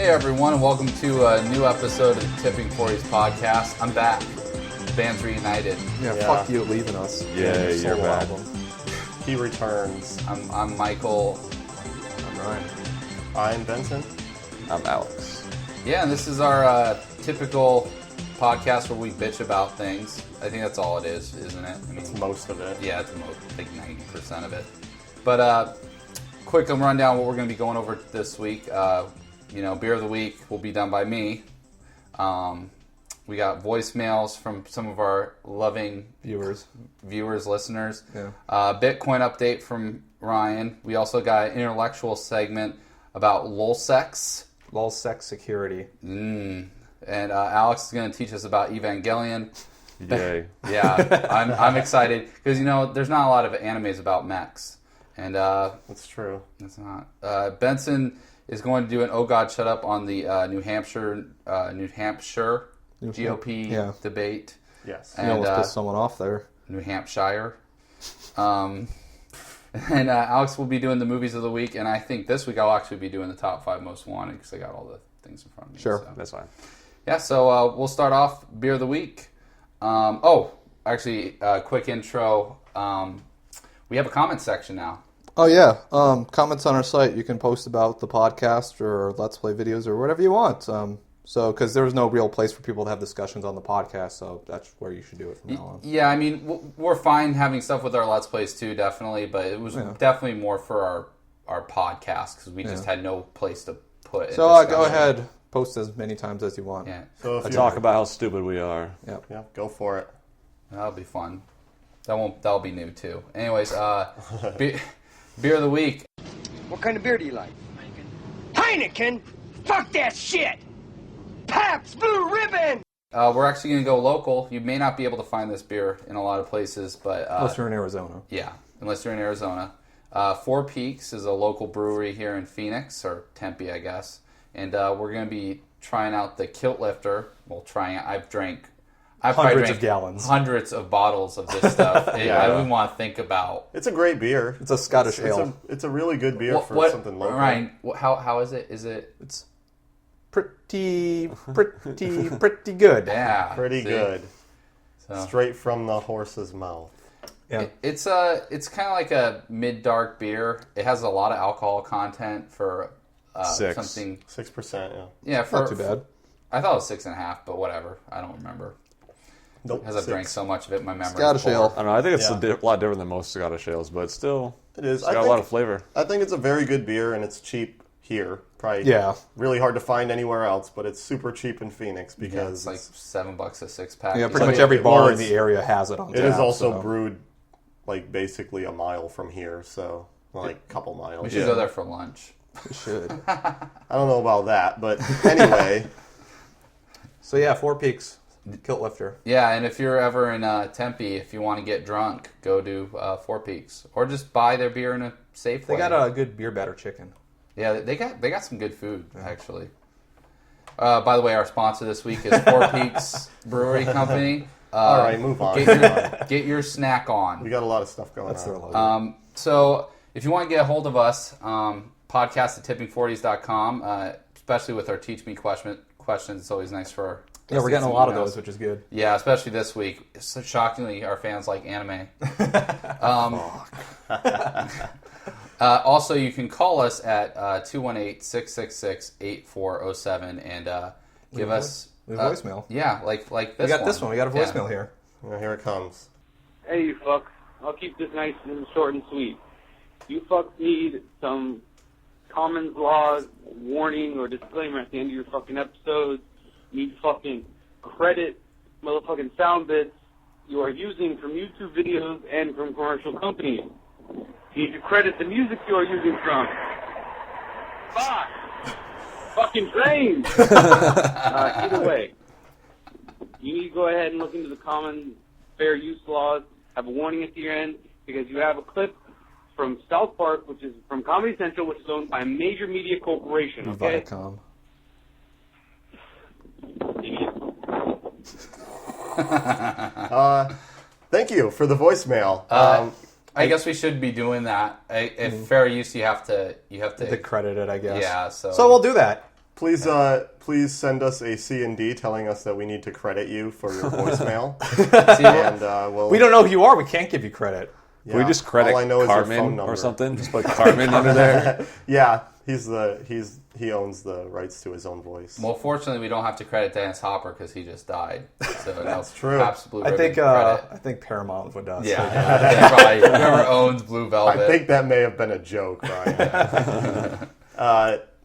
Hey everyone, and welcome to a new episode of the T40's podcast. I'm back. Band's reunited. Yeah, fuck you leaving us. Yeah, you're back. He returns. I'm Michael. I'm Ryan. I'm Vincent. I'm Alex. Yeah, and this is our typical podcast where we bitch about things. I think that's all it is, isn't it? I mean, It's most of it. yeah, it's like 90% of it. But quick rundown what we're going to be going over this week. Beer of the week will be done by me. We got voicemails from some of our loving Viewers, listeners. Yeah. Bitcoin update from Ryan. We also got an intellectual segment about LulzSec. LulzSec security. And Alex is going to teach us about Evangelion. Yay. Yeah, I'm excited because there's not a lot of animes about mechs, and That's true. it's not. Benson is going to do an "Oh God, Shut Up" on the New Hampshire GOP debate. Yes. You And almost pissed someone off there. New Hampshire. And Alex will be doing the movies of the week, and I think this week I'll actually be doing the top 5 most wanted because I got all the things in front of me. Sure. So. That's fine. Yeah, so we'll start off beer of the week. Quick intro. We have a comment section now. Oh yeah, comments on our site. You can post about the podcast or Let's Play videos or whatever you want. Because there's no real place for people to have discussions on the podcast, so that's where you should do it from now on. Yeah, I mean, we're fine having stuff with our Let's Plays too, definitely, but it was definitely more for our podcast because we just had no place to put it. So go ahead, post as many times as you want. Yeah, So if Talk about how stupid we are. Yep. Yeah, go for it. that'll be fun. That'll be new too. Anyways, beer of the week. What kind of beer do you like? Heineken? Fuck that shit! Pabst Blue Ribbon! We're actually going to go local. You may not be able to find this beer in a lot of places, but Unless you're in Arizona. yeah, unless you're in Arizona. Four Peaks is a local brewery here in Phoenix, or Tempe, I guess. And we're going to be trying out the Kilt Lifter. Well, I've probably Hundreds drank of gallons. hundreds of bottles of this stuff. I don't even want to think about. It's a great beer. It's a Scottish ale. It's a really good beer for something local. Ryan, how is it? Is it? It's pretty good. Yeah, Pretty see? good. So, Straight from the horse's mouth. Yeah. it's kind of like a mid-dark beer. It has a lot of alcohol content for something. 6%, yeah. Yeah, for Not too bad. I thought it was 6.5, but whatever. I don't remember. Nope. Because I've drank 6. so much of it, my memory. Scottish ale. I don't know. I think it's Yeah. a lot different than most Scottish ales, but still, It is. it's got a lot of flavor. I think it's a very good beer, and it's cheap here. Probably really hard to find anywhere else, but it's super cheap in Phoenix Yeah, because it's like $7 a 6-pack. Yeah, pretty much every bar in the area has it on tap. it is also so. brewed like basically a mile from here, so like a couple miles. We should go there for lunch. It should. I don't know about that, but anyway. So yeah, Four Peaks, Kilt Lifter. Yeah, and if you're ever in Tempe, if you want to get drunk, go to Four Peaks, or just buy their beer in a Safeway. They got a good beer batter chicken. Yeah, they got some good food actually. By the way, our sponsor this week is Four Peaks Brewery Company. All right, move on. Get your snack on. We got a lot of stuff going That's their on. logo. So if you want to get a hold of us, podcast at tipping40s.com, especially with our Teach Me questions. It's always nice for our Yeah, we're getting a lot of those, which is good. Yeah, especially this week. So shockingly, our fans like anime. Also, you can call us at 218-666-8407 and give us a voicemail. Yeah, like this We got this one. We got a voicemail here. Well, here it comes. Hey, you fucks. I'll keep this nice and short and sweet. You fucks need some common law warning or disclaimer at the end of your fucking episodes. You need fucking credit motherfucking sound bits you are using from YouTube videos and from commercial companies. You need to credit the music you are using from. Fuck! Fucking trains! Either way, you need to go ahead and look into the common fair use laws, have a warning at the end, because you have a clip from South Park, which is from Comedy Central, which is owned by a major media corporation, okay? Viacom. Thank you for the voicemail. I guess we should be doing that. If fair use, you have to To credit it, I guess. Yeah, so we'll do that. Please send us a C&D telling us that we need to credit you for your voicemail. And we don't know who you are. We can't give you credit. Can we just credit all I know is your phone Carmen number. or something? Just put Carmen under there. Yeah, he owns the rights to his own voice. Well, fortunately, we don't have to credit Dennis Hopper because he just died. So That's true. Absolutely. I think Paramount would. Yeah, probably whoever owns Blue Velvet. I think that may have been a joke, Ryan.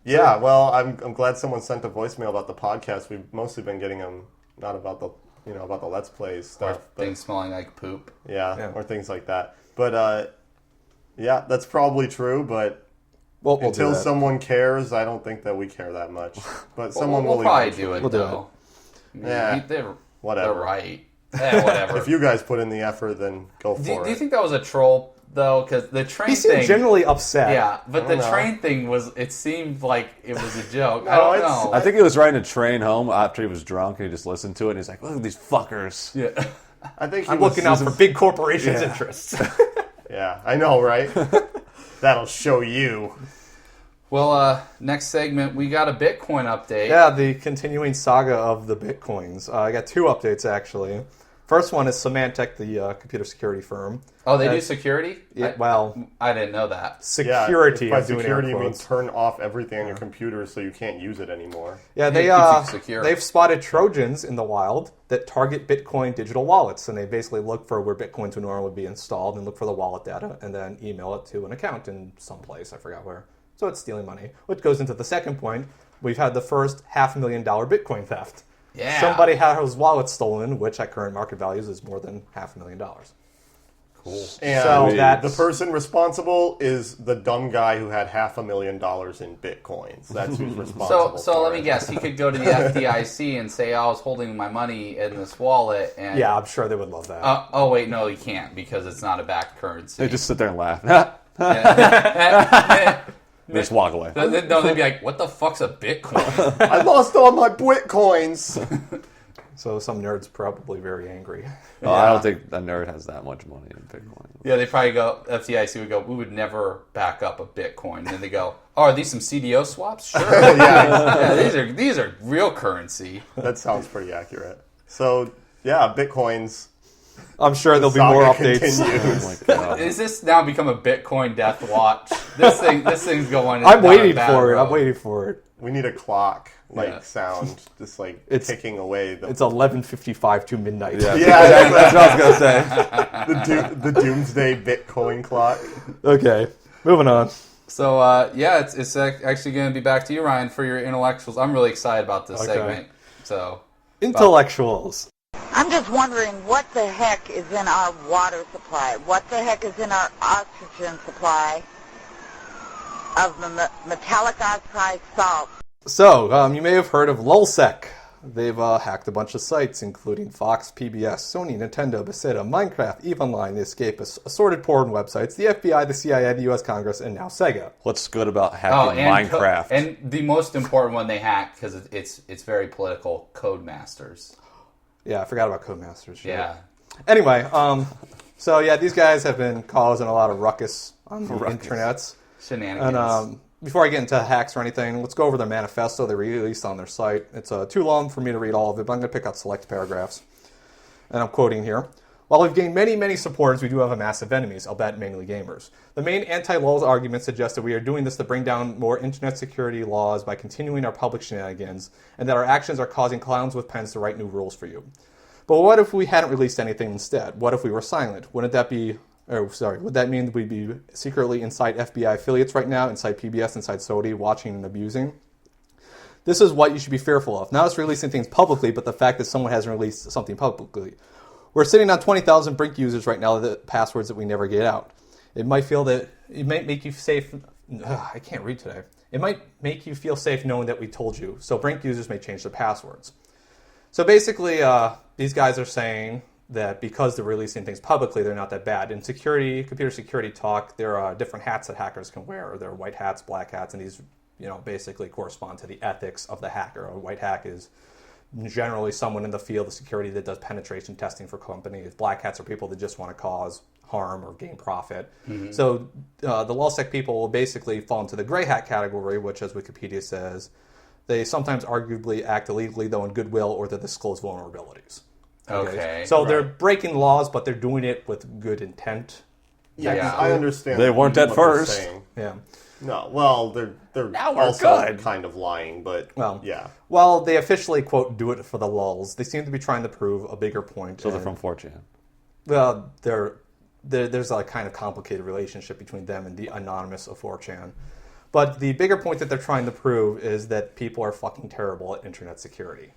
Yeah, well, I'm glad someone sent a voicemail about the podcast. We've mostly been getting them not about the about the Let's Plays stuff, Or things smelling like poop. Yeah, or things like that. But yeah, that's probably true. But we'll until someone cares, I don't think that we care that much. But someone we'll will probably do eventually. it. Though. Yeah, whatever. They're right. Yeah, whatever. If you guys put in the effort, then go for it. Do you think that was a troll though? Because the train he seemed thing, generally upset. Yeah, but the train thing was. It seemed like it was a joke. No, I don't know. I think he was riding a train home after he was drunk and he just listened to it and he's like, look at these fuckers. Yeah. I think I'm looking out for big corporations' interests. Yeah, I know, right? That'll show you. Well, next segment, we got a Bitcoin update. Yeah, the continuing saga of the Bitcoins. I got 2 updates, actually. First one is Symantec, the computer security firm. Oh, they do security? Yeah, I didn't know that. Security. Yeah, by I'm doing security, air you mean quotes. turn off everything on your computer so you can't use it anymore. Yeah, It keeps you secure. they've spotted Trojans in the wild that target Bitcoin digital wallets, and they basically look for where Bitcoins would normally be installed and look for the wallet data and then email it to an account in some place, I forgot where. So it's stealing money, which goes into the second point. We've had the first $500,000 Bitcoin theft. Yeah. Somebody had his wallet stolen, which at current market values is more than $500,000. Cool. And So that's- the person responsible is the dumb guy who had $500,000 in Bitcoins. That's who's responsible. So let me guess. He could go to the FDIC and say, I was holding my money in this wallet. And Yeah, I'm sure they would love that. oh, wait, no, he can't because it's not a backed currency. They just sit there and laugh. They just walk away. No, they'd be like, what the fuck's a Bitcoin? I lost all my Bitcoins. So some nerd's probably very angry. Oh, I don't think a nerd has that much money in Bitcoin. Yeah, they probably go, FDIC would go, we would never back up a Bitcoin. And then they go, oh, are these some CDO swaps? Sure. Yeah, these are real currency. That sounds pretty accurate. So, yeah, Bitcoins. I'm sure there'll be Saga more updates. continues. Oh my God. Is this now become a Bitcoin death watch? This thing's going. I'm down a waiting bad for it. road. I'm waiting for it. We need a clock Yeah. sound, just It's- ticking away. It's 11:55 to midnight. Yeah, Yeah, that's what I was going to say. the doomsday Bitcoin clock. Okay, moving on. So yeah, it's actually going to be back to you, Ryan, for your intellectuals. I'm really excited about this Okay. segment. So Intellectuals. I'm just wondering what the heck is in our water supply? What the heck is in our oxygen supply of metallic oxide salt? So, you may have heard of LulzSec. They've hacked a bunch of sites, including Fox, PBS, Sony, Nintendo, Bethesda, Minecraft, EVE Online, The Escapist, assorted porn websites, the FBI, the CIA, the U.S. Congress, and now Sega. What's good about hacking Minecraft? and the most important one they hacked because it's very political. Codemasters. Yeah, I forgot about Codemasters. Sure. Yeah. Anyway, so yeah, these guys have been causing a lot of ruckus on the internets. Shenanigans. And before I get into hacks or anything, let's go over their manifesto they released on their site. It's too long for me to read all of it, but I'm going to pick out select paragraphs. And I'm quoting here. While we've gained many, many supporters, we do have a massive enemies, albeit mainly gamers. The main anti-lulz argument suggests that we are doing this to bring down more internet security laws by continuing our public shenanigans, and that our actions are causing clowns with pens to write new rules for you. But what if we hadn't released anything instead? What if we were silent? Would that mean we'd be secretly inside FBI affiliates right now, inside PBS, inside Sony, watching and abusing? This is what you should be fearful of. Not us releasing things publicly, but the fact that someone hasn't released something publicly. We're sitting on 20,000 Brink users right now with the passwords that we never get out. It might make you safe. I can't read today. It might make you feel safe knowing that we told you. So Brink users may change their passwords. So basically, these guys are saying that because they're releasing things publicly, they're not that bad. In computer security talk, there are different hats that hackers can wear. There are white hats, black hats, and these, basically correspond to the ethics of the hacker. A white hat is generally someone in the field of security that does penetration testing for companies. Black hats are people that just want to cause harm or gain profit. Mm-hmm. So the LulzSec people will basically fall into the gray hat category, which, as Wikipedia says, They sometimes arguably act illegally, though in goodwill, or to disclose vulnerabilities. Okay. So they're breaking laws, but they're doing it with good intent. Yeah, I understand. They weren't at what they're first. saying. Yeah. No, well, they're Now we're also good. kind of lying, but Well, yeah. Well, they officially, quote, do it for the lulz. They seem to be trying to prove a bigger point. So they're from 4chan. Well, there's a kind of complicated relationship between them and the anonymous of 4chan. But the bigger point that they're trying to prove is that people are fucking terrible at internet security.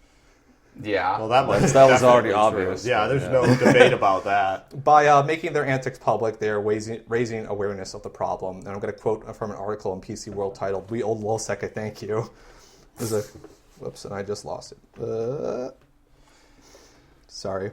Yeah. Well, that was already obvious. Yeah, but, there's no debate about that. By making their antics public, they are raising awareness of the problem. And I'm going to quote from an article in PC World titled, "We Old Lulsec, I Thank You." There's a... Whoops, and I just lost it. Sorry.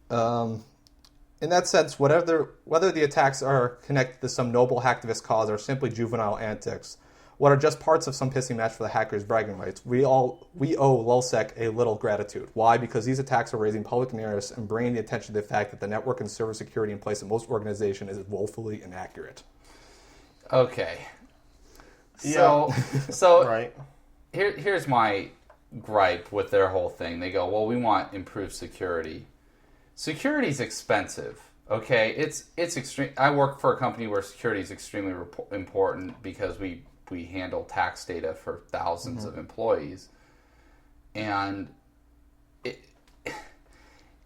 In that sense, whether the attacks are connected to some noble hacktivist cause or simply juvenile antics, what are just parts of some pissing match for the hackers' bragging rights, we owe Lulsec a little gratitude. Why? Because these attacks are raising public awareness and bringing the attention to the fact that the network and server security in place in most organizations is woefully inaccurate. Okay. So, Right. here's my gripe with their whole thing. They go, well, we want improved security. Security's expensive. Okay, it's extreme. I work for a company where security is extremely important because we handle tax data for thousands of employees, and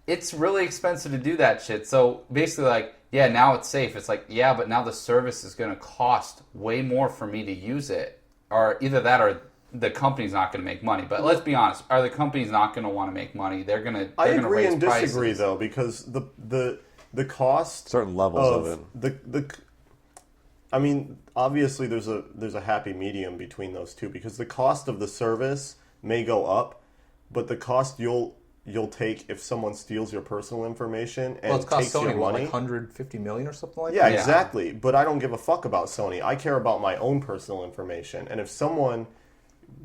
it's really expensive to do that shit. So basically, like, yeah, now it's safe. It's like, yeah, but now the service is going to cost way more for me to use it, or either that or the company's not going to make money. But let's be honest, are the companies not going to want to make money? They're going to. I agree raise and disagree prices. though, because the cost Certain levels of it. I mean, obviously there's a happy medium between those two, because the cost of the service may go up, but the cost you'll take if someone steals your personal information and Well, it's cost takes Sony, your what, money. like $150 million or something like Yeah, that? exactly. But I don't give a fuck about Sony. I care about my own personal information. And if someone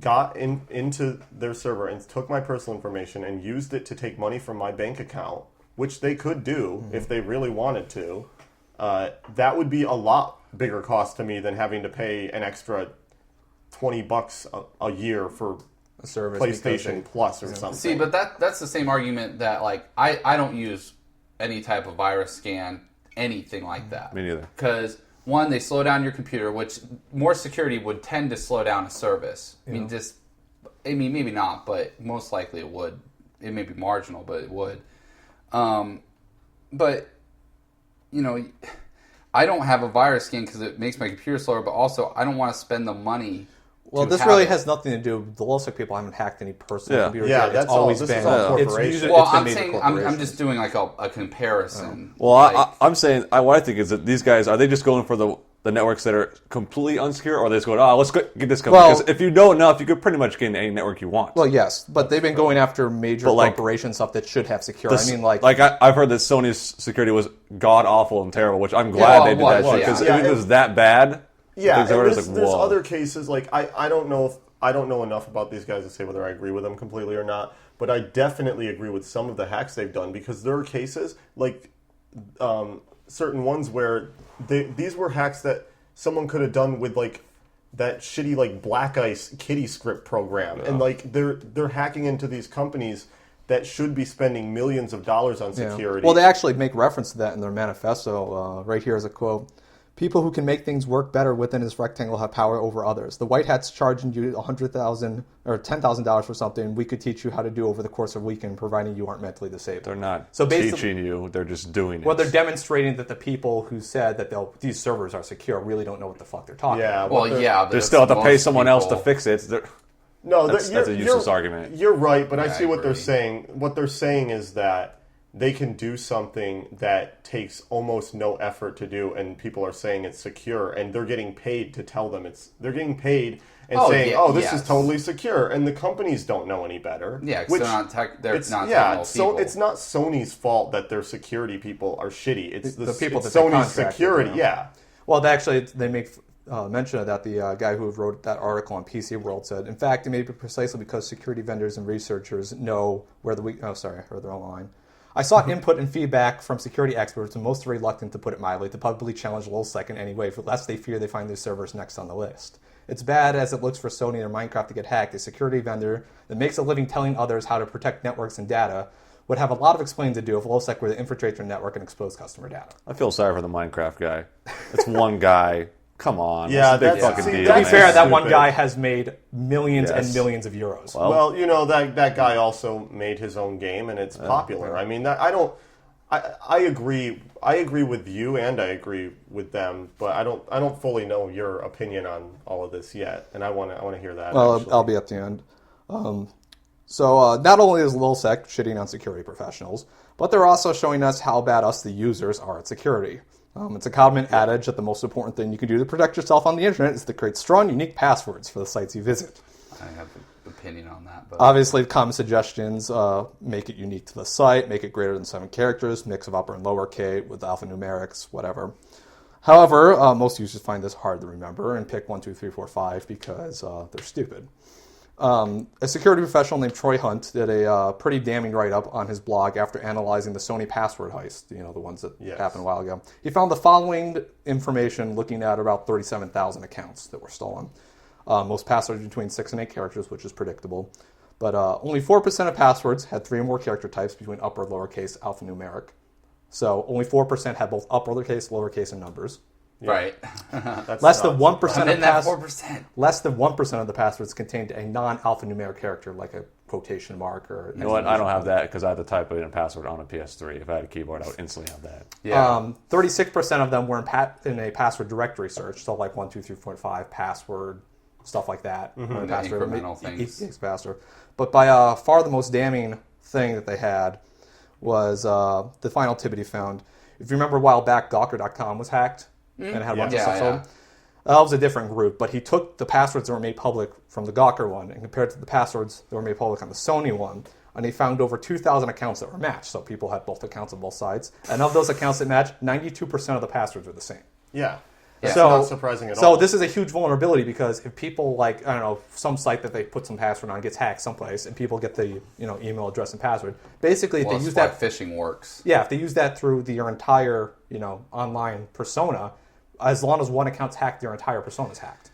got into their server and took my personal information and used it to take money from my bank account, which they could do if they really wanted to, that would be a lot bigger cost to me than having to pay an extra $20 a year for A service PlayStation Plus or something. See, but that's the same argument that, like, I don't use any type of virus scan, anything like that. Me neither. Because, one, they slow down your computer, which more security would tend to slow down a service. I mean, maybe not, but most likely it would. It may be marginal, but it would. But, you know, I don't have a virus scan because it makes my computer slower, but also I don't want to spend the money. Well, this really has nothing to do. The Lulsec people haven't hacked any personal computer. Yeah, data. that's it's always all. been. This is all It's corporation. usually- Well, it's been I'm made to saying I'm corporations. just doing like a comparison. Well, Like, I'm saying what I think is that these guys, are they just going for the networks that are completely unsecure, or are they just going, let's get this company? Well- Because if you know enough, you could pretty much get in any network you want. Well, yes, but they've been going after major But, like, corporation stuff that should have secure. This- I mean, like I've heard that Sony's security was god awful and terrible, which I'm glad well, they did well, that well, shit, because yeah. if it was that bad, Yeah, things and are just there's, like, there's whoa. other cases, like, I don't know enough about these guys to say whether I agree with them completely or not, but I definitely agree with some of the hacks they've done, because there are cases, like certain ones where these were hacks that someone could have done with, like, that shitty, like, Black Ice kitty script program. And, like, they're hacking into these companies that should be spending millions of dollars on security. Well, they actually make reference to that in their manifesto. Right here is a quote. People who can make things work better within this rectangle have power over others. The White Hats charging you $100,000 or $10,000 for something we could teach you how to do over the course of a weekend, providing you aren't mentally disabled. they're not So basically- teaching you, they're just doing it. Well, they're demonstrating that the people who said that these servers are secure really don't know what the fuck they're talking Yeah, about. well, what they're- yeah, They still have to pay most someone else to people- fix it. No, That's a useless argument. You're right, but I Yeah, see I what they're agree. saying. What they're saying is that they can do something that takes almost no effort to do, and people are saying it's secure, and they're getting paid to tell them they're getting paid and saying, yeah, this is yes. totally secure, and the companies don't know any better. Yeah, because they're it's, not yeah, technical so people. it's not Sony's fault that their security people are shitty. It's The people it's that they Sony's contracted, security. you know. Yeah. Well, they make mention of that. The guy who wrote that article on PC World said, in fact, it may be precisely because security vendors and researchers know where the weak... Oh, sorry, I heard the wrong line. I sought input and feedback from security experts, and most are reluctant, to put it mildly, to publicly challenge Lulsec in any way, lest they fear they find their servers next on the list. It's bad as it looks for Sony and Minecraft to get hacked. A security vendor that makes a living telling others how to protect networks and data would have a lot of explaining to do if LowSec were to infiltrate your network and expose customer data. I feel sorry for the Minecraft guy. It's one guy. Come on. Yeah, What's the big that's- fucking see, deal. To be that's fair, that stupid. one guy has made millions Yes. and millions of euros. Well, you know, that guy also made his own game, and it's popular. I mean, I agree. I agree with you, and I agree with them, but I don't fully know your opinion on all of this yet, and I want to hear that. Well, actually. I'll be at the end. So not only is LulzSec shitting on security professionals, but they're also showing us how bad us, the users, are at security. It's a common adage that the most important thing you can do to protect yourself on the internet is to create strong, unique passwords for the sites you visit. I have an opinion on that, but Obviously, common suggestions make it unique to the site, make it greater than 7 characters, mix of upper and lower case with alphanumerics, whatever. However, most users find this hard to remember and pick 1, 2, 3, 4, 5 because they're stupid. A security professional named Troy Hunt did a pretty damning write-up on his blog after analyzing the Sony password heist, the ones that happened a while ago. He found the following information looking at about 37,000 accounts that were stolen. Most passwords between 6 and 8 characters, which is predictable. But only 4% of passwords had 3 or more character types between upper and lowercase alphanumeric. So only 4% had both uppercase, lowercase, and numbers. right. That's Less than not 1% I'm of in that 4%. Less than 1% of the passwords contained a non-alphanumeric character, like a quotation mark or. You know what? I don't have that because I have to type in a password on a PS3. If I had a keyboard, I would instantly have that. Yeah. 36% of them were in a password directory search, so like 1, 2, 3, 4, 5 password, stuff like that. The incremental things. Faster. But by far the most damning thing that they had was the final tip that he found. If you remember a while back, Gawker.com was hacked and it had a bunch of stuff sold. That was a different group, but he took the passwords that were made public from the Gawker one and compared to the passwords that were made public on the Sony one, and he found over 2,000 accounts that were matched. So people had both accounts on both sides. And of those accounts that matched, 92% of the passwords were the same. Yeah. That's So not surprising at all. So this is a huge vulnerability because if people some site that they put some password on gets hacked someplace and people get the email address and password, basically if Well, they use that's that why phishing works. if they use that through your entire online persona, as long as one account's hacked, your entire persona's hacked.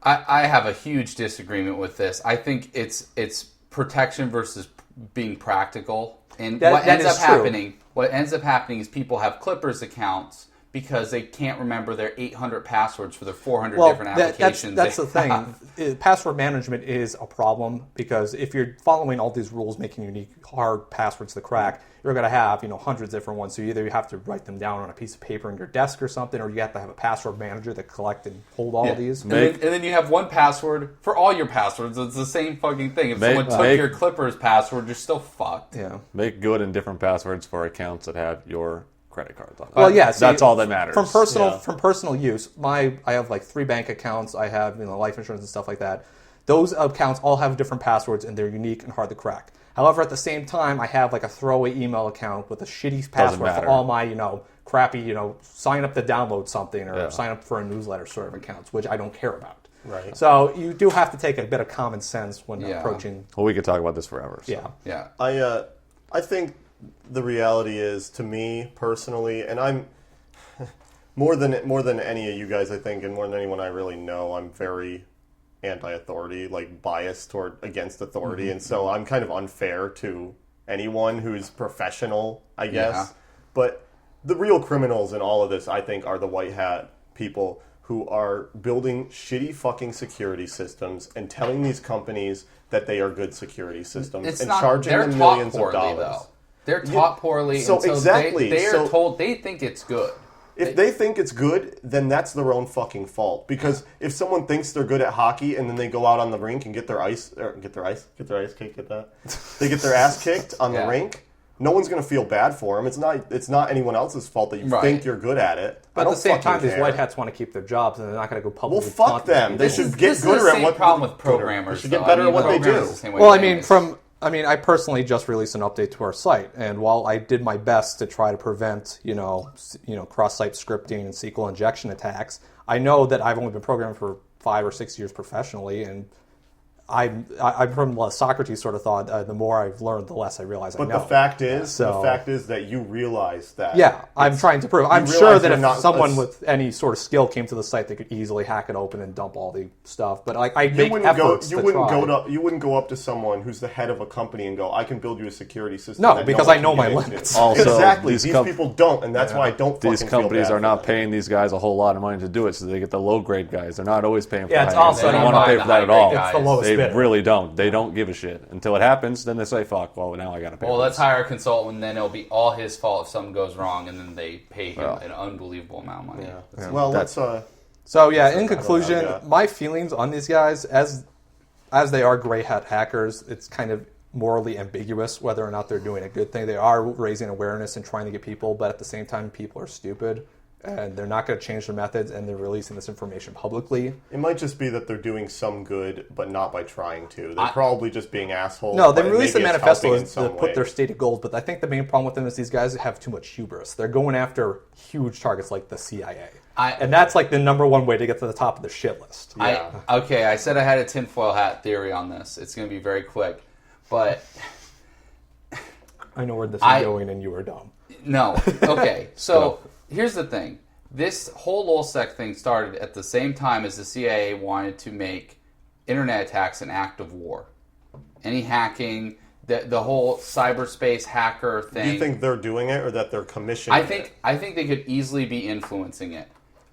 I have a huge disagreement with this. I think it's protection versus being practical. And what ends up happening is people have Clippers accounts because they can't remember their 800 passwords for their 400 different applications. That's the thing. Password management is a problem because if you're following all these rules, making unique hard passwords to crack, you're going to have hundreds of different ones. So either you have to write them down on a piece of paper in your desk or something, or you have to have a password manager that collect and hold all of these. And then you have one password for all your passwords. It's the same fucking thing. If someone took your Clippers password, you're still fucked. Yeah. Make good and different passwords for accounts that have your credit cards on it. Well, yeah, that's all that matters. From personal use, I have like 3 bank accounts. I have life insurance and stuff like that. Those accounts all have different passwords and they're unique and hard to crack. However, at the same time, I have like a throwaway email account with a shitty password for all my crappy sign up to download something or sign up for a newsletter sort of accounts, which I don't care about. Right. So you do have to take a bit of common sense when approaching. Well, we could talk about this forever. So. Yeah. I think the reality is, to me personally, and I'm more than any of you guys, I think, and more than anyone I really know, I'm very anti-authority, like biased against authority, and so I'm kind of unfair to anyone who's professional, I guess. Yeah. But the real criminals in all of this, I think, are the white hat people who are building shitty fucking security systems and telling these companies that they are good security systems charging them millions of dollars. Though. They're taught poorly, so and so exactly. they are told they think it's good. If they think it's good, then that's their own fucking fault. Because if someone thinks they're good at hockey and then they go out on the rink and get their ass kicked, they get their ass kicked on the rink, no one's going to feel bad for them. It's not anyone else's fault that you think you're good at it. But at the same time, these white hats want to keep their jobs, and they're not going to go publicly. Well, fuck them. They should get gooder at what. Problem with programmers. They should get better at what they do. Well, I personally just released an update to our site, and while I did my best to try to prevent, cross-site scripting and SQL injection attacks, I know that I've only been programming for 5 or 6 years professionally, and I'm from Socrates sort of thought. The more I've learned, the less I realize I know. But the fact is that you realize that. Yeah, I'm trying to prove. I'm realize sure that you're if not someone a- with any sort of skill came to the site, they could easily hack it open and dump all the stuff. But like, I You make wouldn't go. efforts You to wouldn't try. you wouldn't go up to someone who's the head of a company and go, "I can build you a security system." No, that because one I know can my get into." limits. Also, exactly. these These people don't, and that's why I don't. These fucking feel companies bad are for not them. paying these guys a whole lot of money to do it, so they get the low grade guys. They're not always paying for Yeah, it's high grade. also They don't not want to pay the for that at high-grade all. guys. It's the lowest They bidder. really don't. They don't give a shit until it happens. Then they say, "Fuck." Well, now I got to pay. Well, for let's this. hire a consultant, and then it'll be all his fault if something goes wrong, and then they pay him an unbelievable amount of money. Yeah. Well, let's. So yeah, in conclusion, yeah. my feelings on these guys, as they are gray hat hackers, it's kind of morally ambiguous whether or not they're doing a good thing. They are raising awareness and trying to get people, but at the same time, people are stupid. And they're not going to change their methods, and they're releasing this information publicly. It might just be that they're doing some good, but not by trying to. They're probably just being assholes. No, they but released the maybe it's manifesto helping in to some put way. their stated goals, but I think the main problem with them is these guys have too much hubris. They're going after huge targets like the CIA. And that's like the number one way to get to the top of the shit list. Yeah. I said I had a tinfoil hat theory on this. It's going to be very quick, but I know where this is going, and you are dumb. no. Okay, so here's the thing. This whole LulzSec thing started at the same time as the CIA wanted to make internet attacks an act of war. Any hacking, the whole cyberspace hacker thing. Do you think they're doing it, or that they're commissioning it? I think they could easily be influencing it.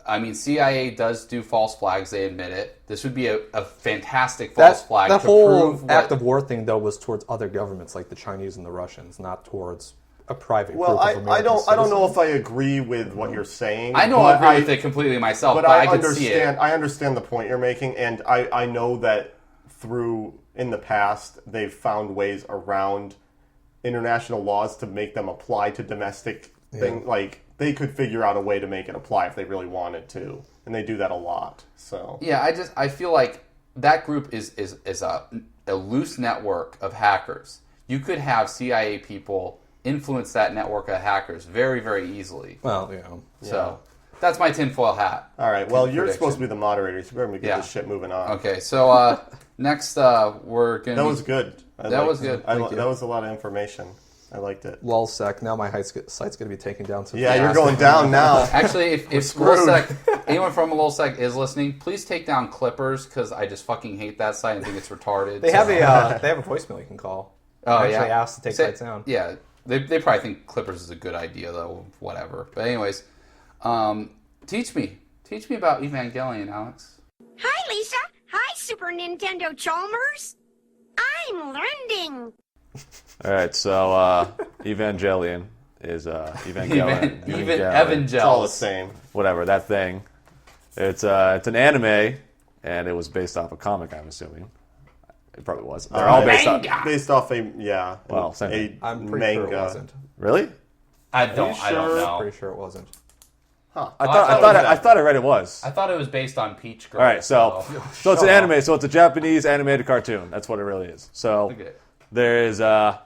I mean, CIA does do false flags. They admit it. This would be a fantastic false flag That to whole prove act what, of war thing, though, was towards other governments like the Chinese and the Russians, not towards a private Well, group of I American don't know citizens. if I agree with what you're saying. I know but I agree with it completely myself, but I can see it. understand. I understand the point you're making, and I know that through in the past they've found ways around international laws to make them apply to domestic things. Like they could figure out a way to make it apply if they really wanted to, and they do that a lot. So Yeah, I feel like that group is a loose network of hackers. You could have CIA people influence that network of hackers very, very easily. Well, you know. So that's my tinfoil hat. all right. Well, you're prediction. supposed to be the moderator, so we're gonna get Yeah. this shit moving on. Okay, so next we're going to That was good. That was good. Thank you. That was a lot of information. I liked it. LulzSec, now my site's going to be taken down to Yeah, you're going down now. Actually, if screwed. LulzSec, anyone from LulzSec is listening, please take down Clippers because I just fucking hate that site and think it's retarded. They have a voicemail you can call. Oh, I yeah. actually asked to take sites down. Yeah, they probably think Clippers is a good idea though. Whatever. But anyways, teach me about Evangelion, Alex. Hi, Lisa. Hi, Super Nintendo Chalmers. I'm learning. All right, so Evangelion is Evangelion. It's all the same. Whatever that thing. It's an anime, and it was based off a comic. I'm assuming it probably was. They're all based off. Based off Well, same thing. I'm pretty manga. sure it wasn't. Really? I don't sure? know. Pretty sure it wasn't. I thought I read it was. I thought it was based on Peach Girl. All right, so it's an anime. So it's a Japanese animated cartoon. That's what it really is. So Okay. there is. I've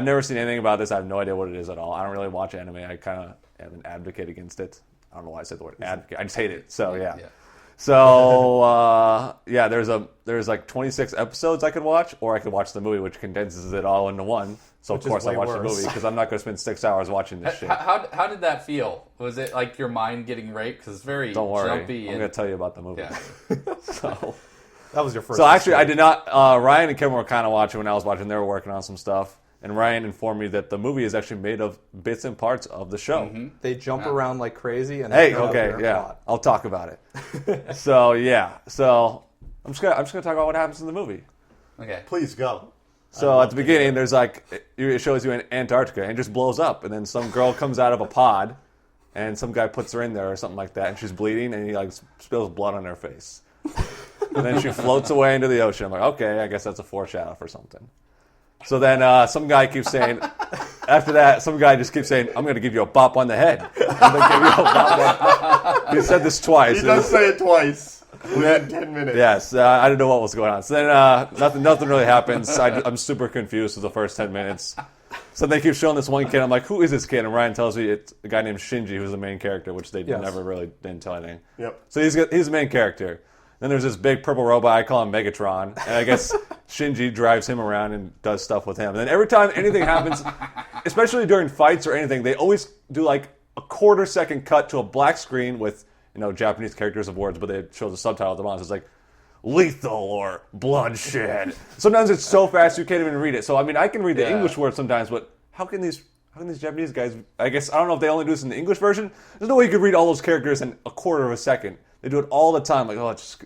never seen anything about this. I have no idea what it is at all. I don't really watch anime. I kind of am an advocate against it. I don't know why I said the word advocate. I just hate it. So yeah. So yeah, there's like 26 episodes I could watch, or I could watch the movie, which condenses it all into one. So Which of course is I way watch the worse. movie because I'm not going to spend 6 hours watching this shit. How did that feel? Was it like your mind getting raped? Because it's very Don't worry, jumpy. I'm going to tell you about the movie. Yeah. So. That was your first. So actually, I did not. Ryan and Kevin were kind of watching when I was watching. They were working on some stuff, and Ryan informed me that the movie is actually made of bits and parts of the show. They jump around like crazy. And Hey, there's no okay, apparent yeah, plot. I'll talk about it. So yeah, so I'm just gonna talk about what happens in the movie. Okay. Please go. So at the beginning, there's like it shows you in Antarctica, and it just blows up, and then some girl comes out of a pod, and some guy puts her in there or something like that, and she's bleeding, and he like spills blood on her face. And then she floats away into the ocean. I'm like, okay, I guess that's a foreshadow for something. So then some guy keeps saying, after that, some guy just keeps saying, I'm going to give you a bop on the head. I'm gonna give you a bop on-" He said this twice. He does say it twice within 10 minutes. Yes, I didn't know what was going on. So then nothing really happens. I'm super confused for the first 10 minutes. So they keep showing this one kid. I'm like, who is this kid? And Ryan tells me it's a guy named Shinji, who's the main character, which they Yes. never really didn't tell anything. Yep. So he's the main character. Then there's this big purple robot, I call him Megatron. And I guess Shinji drives him around and does stuff with him. And then every time anything happens, especially during fights or anything, they always do like a quarter-second cut to a black screen with, Japanese characters of words, but they show the subtitle at the bottom. So it's like, lethal or bloodshed. Sometimes it's so fast you can't even read it. So, I can read the English words sometimes, but how can these Japanese guys, I guess, I don't know if they only do this in the English version. There's no way you could read all those characters in a quarter of a second. They do it all the time. Like, it's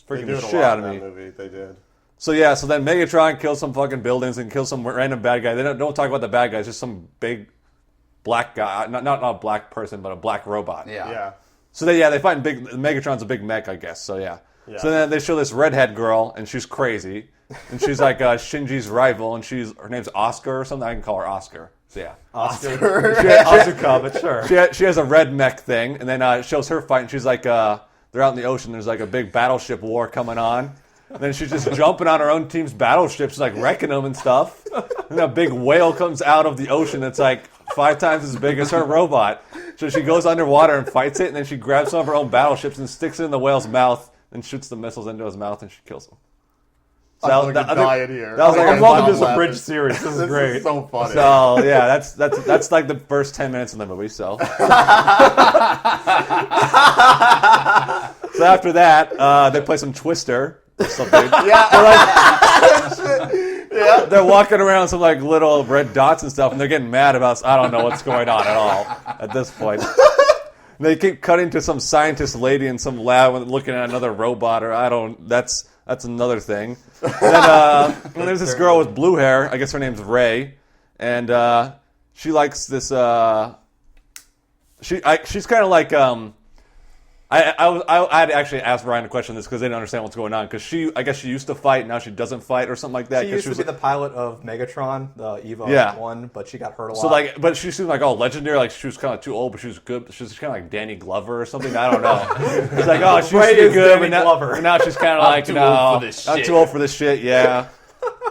freaking the shit out of me. Movie. They did. So then Megatron kills some fucking buildings and kills some random bad guy. They don't talk about the bad guys, just some big black guy. Not a black person, but a black robot. Yeah. So they find Megatron's a big mech, I guess. So yeah. So then they show this redhead girl, and she's crazy. And she's like Shinji's rival, and her name's Oscar or something. I can call her Oscar. So yeah. Oscar. Asuka, but sure. She has a red mech thing, and then it shows her fight, and she's like, they're out in the ocean, there's like a big battleship war coming on. And then she's just jumping on her own team's battleships, like wrecking them and stuff. And a big whale comes out of the ocean that's like 5 times as big as her robot. So she goes underwater and fights it, and then she grabs some of her own battleships and sticks it in the whale's mouth, and shoots the missiles into his mouth, and she kills him. So I'm dying here. That was like I'm loving this abridged series. This is great. Is so funny. So yeah, that's like the first 10 minutes of the movie. So, so after that, they play some Twister or something. Yeah. They're walking around some like little red dots and stuff, and they're getting mad about. I don't know what's going on at all at this point. They keep cutting to some scientist lady in some lab looking at another robot, or that's another thing. And then there's this girl with blue hair. I guess her name's Ray, and she likes this. She's kind of like. I'd actually asked Ryan to question this because they didn't understand what's going on. Because I guess she used to fight, now she doesn't fight or something like that. She used to be the pilot of Megatron, the EVO 1, but she got hurt a lot. So but she seemed like legendary. Like she was kind of too old, but she was good. She was kind of like Danny Glover or something. I don't know. It's like she used to be good, but now she's kind of like I'm too old for this shit. Yeah.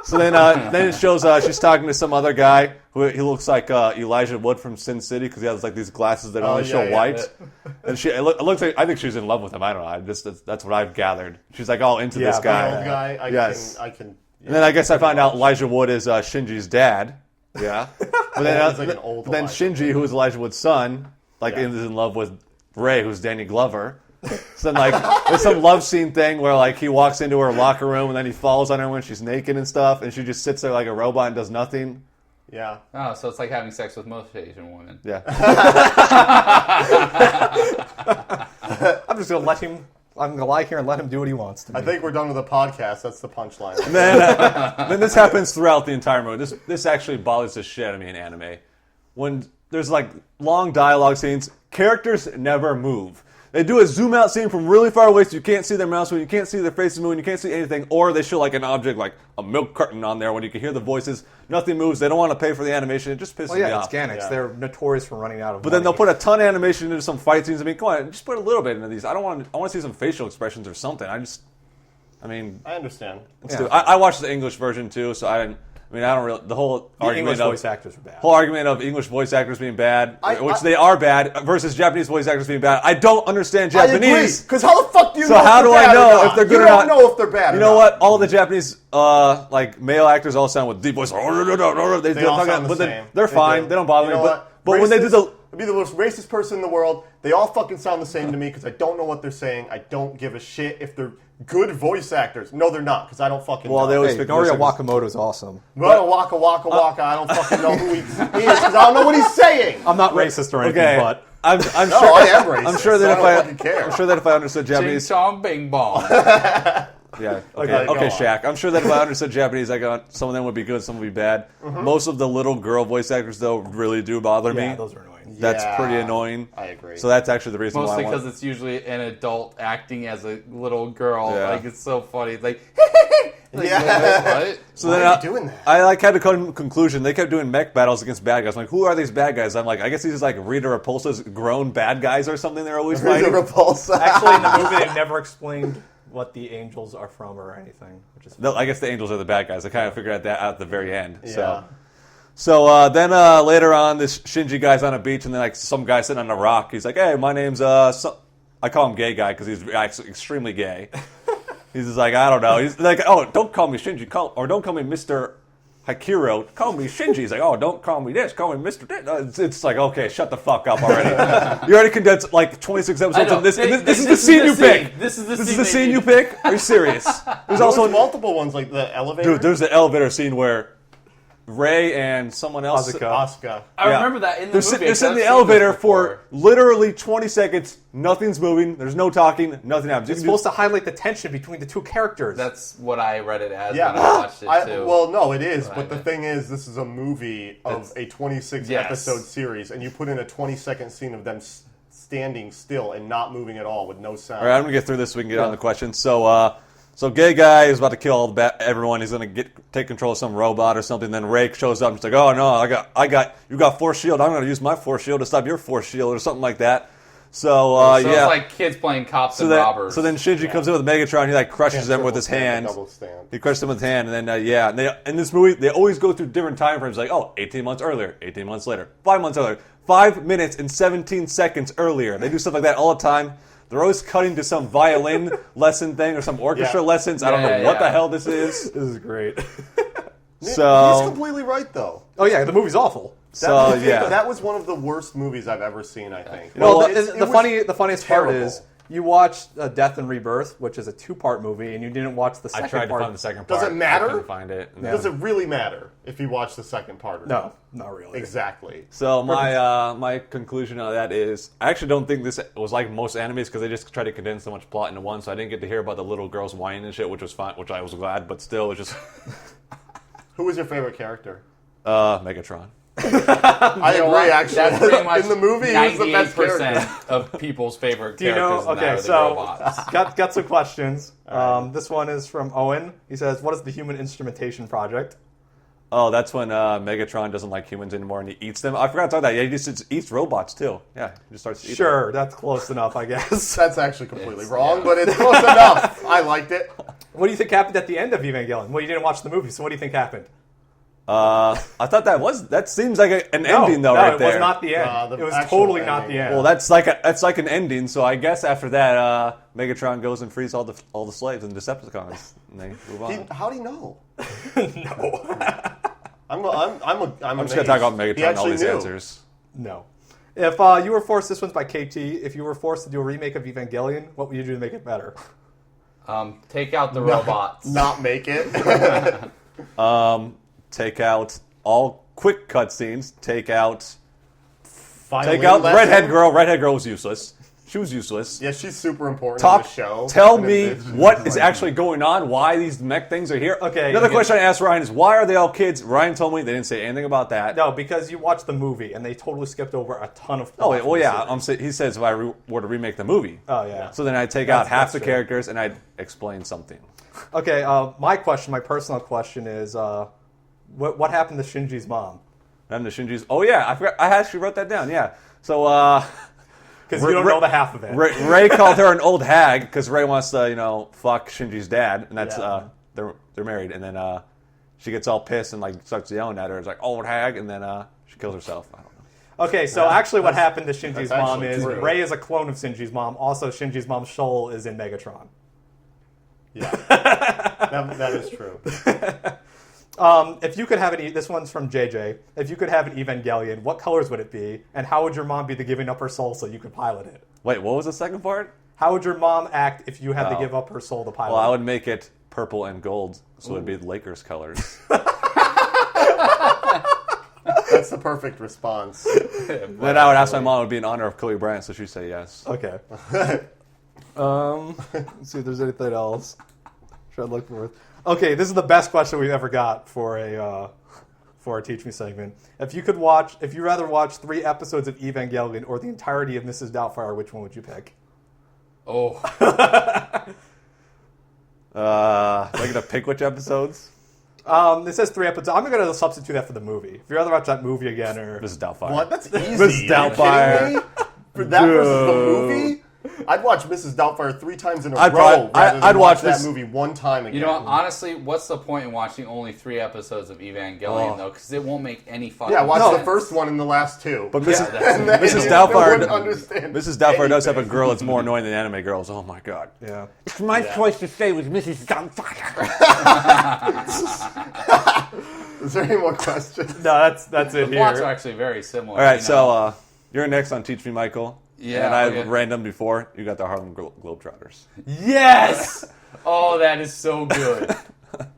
So then it shows she's talking to some other guy who he looks like Elijah Wood from Sin City because he has like these glasses that only show white. And it looks like I think she's in love with him. I don't know. That's what I've gathered. She's like all into this guy. The old guy. Yes. I can. And then I guess I find out Elijah Wood is Shinji's dad. Yeah. But then, he's like an old then Shinji, who is Elijah Wood's son, is in love with Ray, who's Danny Glover. So then, there's some love scene thing where, he walks into her locker room and then he falls on her when she's naked and stuff, and she just sits there like a robot and does nothing. Yeah. Oh, so it's like having sex with most Asian women. Yeah. I'm just going to let him... I'm going to lie here and let him do what he wants to me. I think we're done with the podcast. That's the punchline. And then this happens throughout the entire movie. This actually bothers the shit out of me in anime. When there's, long dialogue scenes, characters never move. They do a zoom out scene from really far away so you can't see their mouths, when you can't see their faces moving, you can't see anything, or they show an object like a milk carton on there when you can hear the voices, nothing moves, they don't want to pay for the animation, it just pisses me off. It's Gainax. Yeah. They're notorious for running out of money. Then they'll put a ton of animation into some fight scenes. Come on, just put a little bit into these. I want to see some facial expressions or something. I understand. Let's do it. I watched the English version too, so I don't really. The whole argument English voice actors are bad. Whole argument of English voice actors being bad, which they are bad, versus Japanese voice actors being bad. I don't understand Japanese. Because how the fuck do you so know how do I know if they're good or not? You don't know if they're bad. You know what? All the Japanese male actors all sound with deep voice. They all sound the same. They're fine. They don't bother me. But when they do I'd be the most racist person in the world. They all fucking sound the same to me because I don't know what they're saying. I don't give a shit if they're good voice actors. No, they're not, because I don't fucking know. They always pick Noria Wakamoto's awesome. Waka Waka. I don't fucking know who he is because I don't know what he's saying. I'm not racist or anything, but I'm sure I am racist. I'm sure that I'm sure that if I understood Japanese, Ching chong bing bong. yeah. Okay, Shaq. I'm sure that if I understood Japanese, some of them would be good, some would be bad. Mm-hmm. Most of the little girl voice actors, though, really do bother me. Yeah, those are annoying. That's pretty annoying. I agree. So that's actually the reason Mostly why. Mostly because it's usually an adult acting as a little girl. Yeah. It's so funny. It's like, what? So why then are you doing that? I had to come to a conclusion. They kept doing mech battles against bad guys. I'm like, who are these bad guys? I'm like, I guess these are Rita Repulsa's grown bad guys or something. They're always fighting. Rita Repulsa. Actually, in the movie, they've never explained what the angels are from or anything. I guess the angels are the bad guys. I kind of figured out that at the very end. Yeah. So then later on, this Shinji guy's on a beach, and then some guy sitting on a rock. He's like, "Hey, my name's I call him Gay Guy because he's extremely gay." He's just like, I don't know. He's like, oh, don't call me Shinji, don't call me Mr. Hakiro, call me Shinji. He's like, oh, don't call me this, call me Mr. This. It's like, okay, shut the fuck up already. You already condensed like 26 episodes of this. This is the scene you pick. This is the scene you pick. Are you serious? There's also multiple ones, like the elevator. Dude, there's the elevator scene where Ray and someone else. Asuka. I remember that in the movie. They're sitting in the elevator for literally 20 seconds. Nothing's moving. There's no talking. Nothing happens. It's supposed to highlight the tension between the two characters. That's what I read it as Yeah, when I watched it too. well, no, it is. But the thing is, this is a movie of a 26 episode series, and you put in a 20-second scene of them standing still and not moving at all with no sound. All right, I'm gonna get through this so we can get on the question. So gay guy is about to kill everyone. He's gonna take control of some robot or something. Then Ray shows up and he's like, "Oh no, you got force shield. I'm gonna use my force shield to stop your force shield or something like that." So it's like kids playing cops and robbers. So then Shinji comes in with Megatron. He like crushes them with his hand. Double stand. He crushes them with his hand, and then And in this movie, they always go through different time frames. Like 18 months earlier, 18 months later, 5 months earlier, 5 minutes and 17 seconds earlier. They do stuff like that all the time. They're always cutting to some violin lesson thing or some orchestra lessons. I don't know what the hell this is. This is great. He's completely right, though. Oh yeah, the movie's awful. That was one of the worst movies I've ever seen, I think. Well, the funniest part is you watched Death and Rebirth, which is a 2-part movie, and you didn't watch the second part. I tried to find the second part. Does it matter? I couldn't find it. Does it really matter if you watch the second part or not? No, not really. Exactly. So my conclusion on that is I actually don't think this was like most animes because they just try to condense so much plot into one. So I didn't get to hear about the little girls whining and shit, which was fun, which I was glad, but still, it was just. Who was your favorite character? Megatron. I agree, actually. That's pretty much in the movie, he was the best character. of people's favorite Do you know? characters. Okay, so got some questions. This one is from Owen. He says, "What is the Human Instrumentation Project?" Oh, that's when Megatron doesn't like humans anymore and he eats them. I forgot to talk about that. Yeah, he just eats robots too. Yeah, he just starts eating Sure, that's close enough, I guess. That's actually completely wrong, but it's close enough. I liked it. What do you think happened at the end of Evangelion? Well, you didn't watch the movie, so what do you think happened? I thought that seems like an ending though, right there. No, it was not the end. It was totally not the end. Well, that's like an ending. So I guess after that, Megatron goes and frees all the slaves and Decepticons, and they move on. How do you know? No. I'm just gonna talk about Megatron and all these answers. No. If you were forced, this one's by KT. If you were forced to do a remake of Evangelion, what would you do to make it better? Take out the robots. Not make it. Take out all quick cutscenes. Take out Finally, Redhead Girl. Redhead Girl was useless. She was useless. Yeah, she's super important in the show. Tell me what is actually going on, why these mech things are here. Okay. Another question I asked Ryan is, why are they all kids? Ryan told me they didn't say anything about that. No, because you watched the movie, and they totally skipped over a ton of plot. Oh, well, yeah. He says if I were to remake the movie. Oh, yeah. So then I'd take out half the characters, and I'd explain something. Okay, my personal question is, what happened to Shinji's mom? Oh, yeah. I forgot. I actually wrote that down, yeah. So, because you don't know the half of it. Ray called her an old hag because Ray wants to, fuck Shinji's dad, and that's they're married. And then she gets all pissed and starts yelling at her. It's like old hag, and then she kills herself. I don't know. Okay, so actually, what happened to Shinji's mom is true. Ray is a clone of Shinji's mom. Also, Shinji's mom's soul is in Megatron. Yeah, that is true. If you could have this one's from JJ. If you could have an Evangelion, what colors would it be? And how would your mom be to giving up her soul so you could pilot it? Wait, what was the second part? How would your mom act if you had to give up her soul to pilot? Well, I would make it purple and gold, so it'd be the Lakers colors. That's the perfect response. Then I would ask my mom, it would be in honor of Kobe Bryant, so she'd say yes. Okay. Let's see if there's anything else. Try to look for it. Okay, this is the best question we've ever got for a Teach Me segment. If you'd rather watch 3 episodes of Evangelion or the entirety of Mrs. Doubtfire, which one would you pick? Oh. Am I gonna pick which episodes? It says 3 episodes. I'm going to substitute that for the movie. If you'd rather watch that movie again or... Mrs. Doubtfire. What? That's easy. Mrs. Doubtfire. For that versus the movie? I'd watch Mrs. Doubtfire 3 times in a I'd row probably- rather than I'd watch that this- movie one time again. You know, honestly, what's the point in watching only 3 episodes of Evangelion, though? Because it won't make any fucking Yeah, watch sense. the first one and the last 2. But Mrs. And then Mrs. you Doubtfire, wouldn't understand Mrs. Doubtfire does have a anything. girl that's more annoying than anime girls. Oh my god. Yeah. It's my choice to stay with Mrs. Doubtfire. Is there any more questions? No, that's it The plots here. are actually very similar. All right, you know? so you're next on Teach Me Michael. Yeah, And I okay. random before. You got the Harlem Globetrotters. Yes! Oh, that is so good.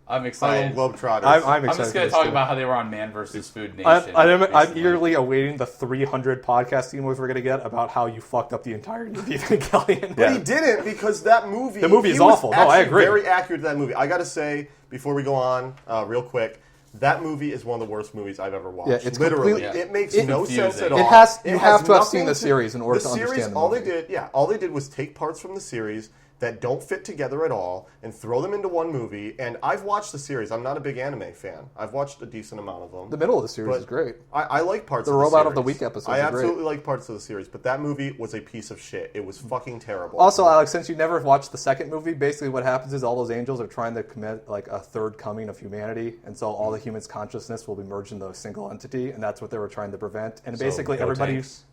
I'm excited. Globetrotters. I'm I'm excited. just going to for talk this, about how they were on Man vs. Food too. Nation. I'm recently. eagerly awaiting the 300 podcast emails we're going to get about how you fucked up the entirety of Evangelion. But he didn't because that movie. The movie is he was awful. No, I actually agree. Very accurate to that movie. I got to say before we go on, real quick, that movie is one of the worst movies I've ever watched. Yeah, it's literally. completely- It makes it- no confusing. sense at It all. you have has to have seen nothing the series in order to series, understand the all movie. they did, all they did was take parts from the series that don't fit together at all and throw them into one movie. And I've watched the series. I'm not a big anime fan. I've watched a decent amount of them. The middle of the series But is great. I like parts The of the Robot series. of the Week episodes I are great. absolutely like parts of the series, but that movie was a piece of shit. It was fucking terrible. Also, Alex, since you never watched the second movie, basically what happens is all those angels are trying to commit like a third coming of humanity, and so all the humans' consciousness will be merged into a single entity, and that's what they were trying to prevent. And basically, go everybody tanks.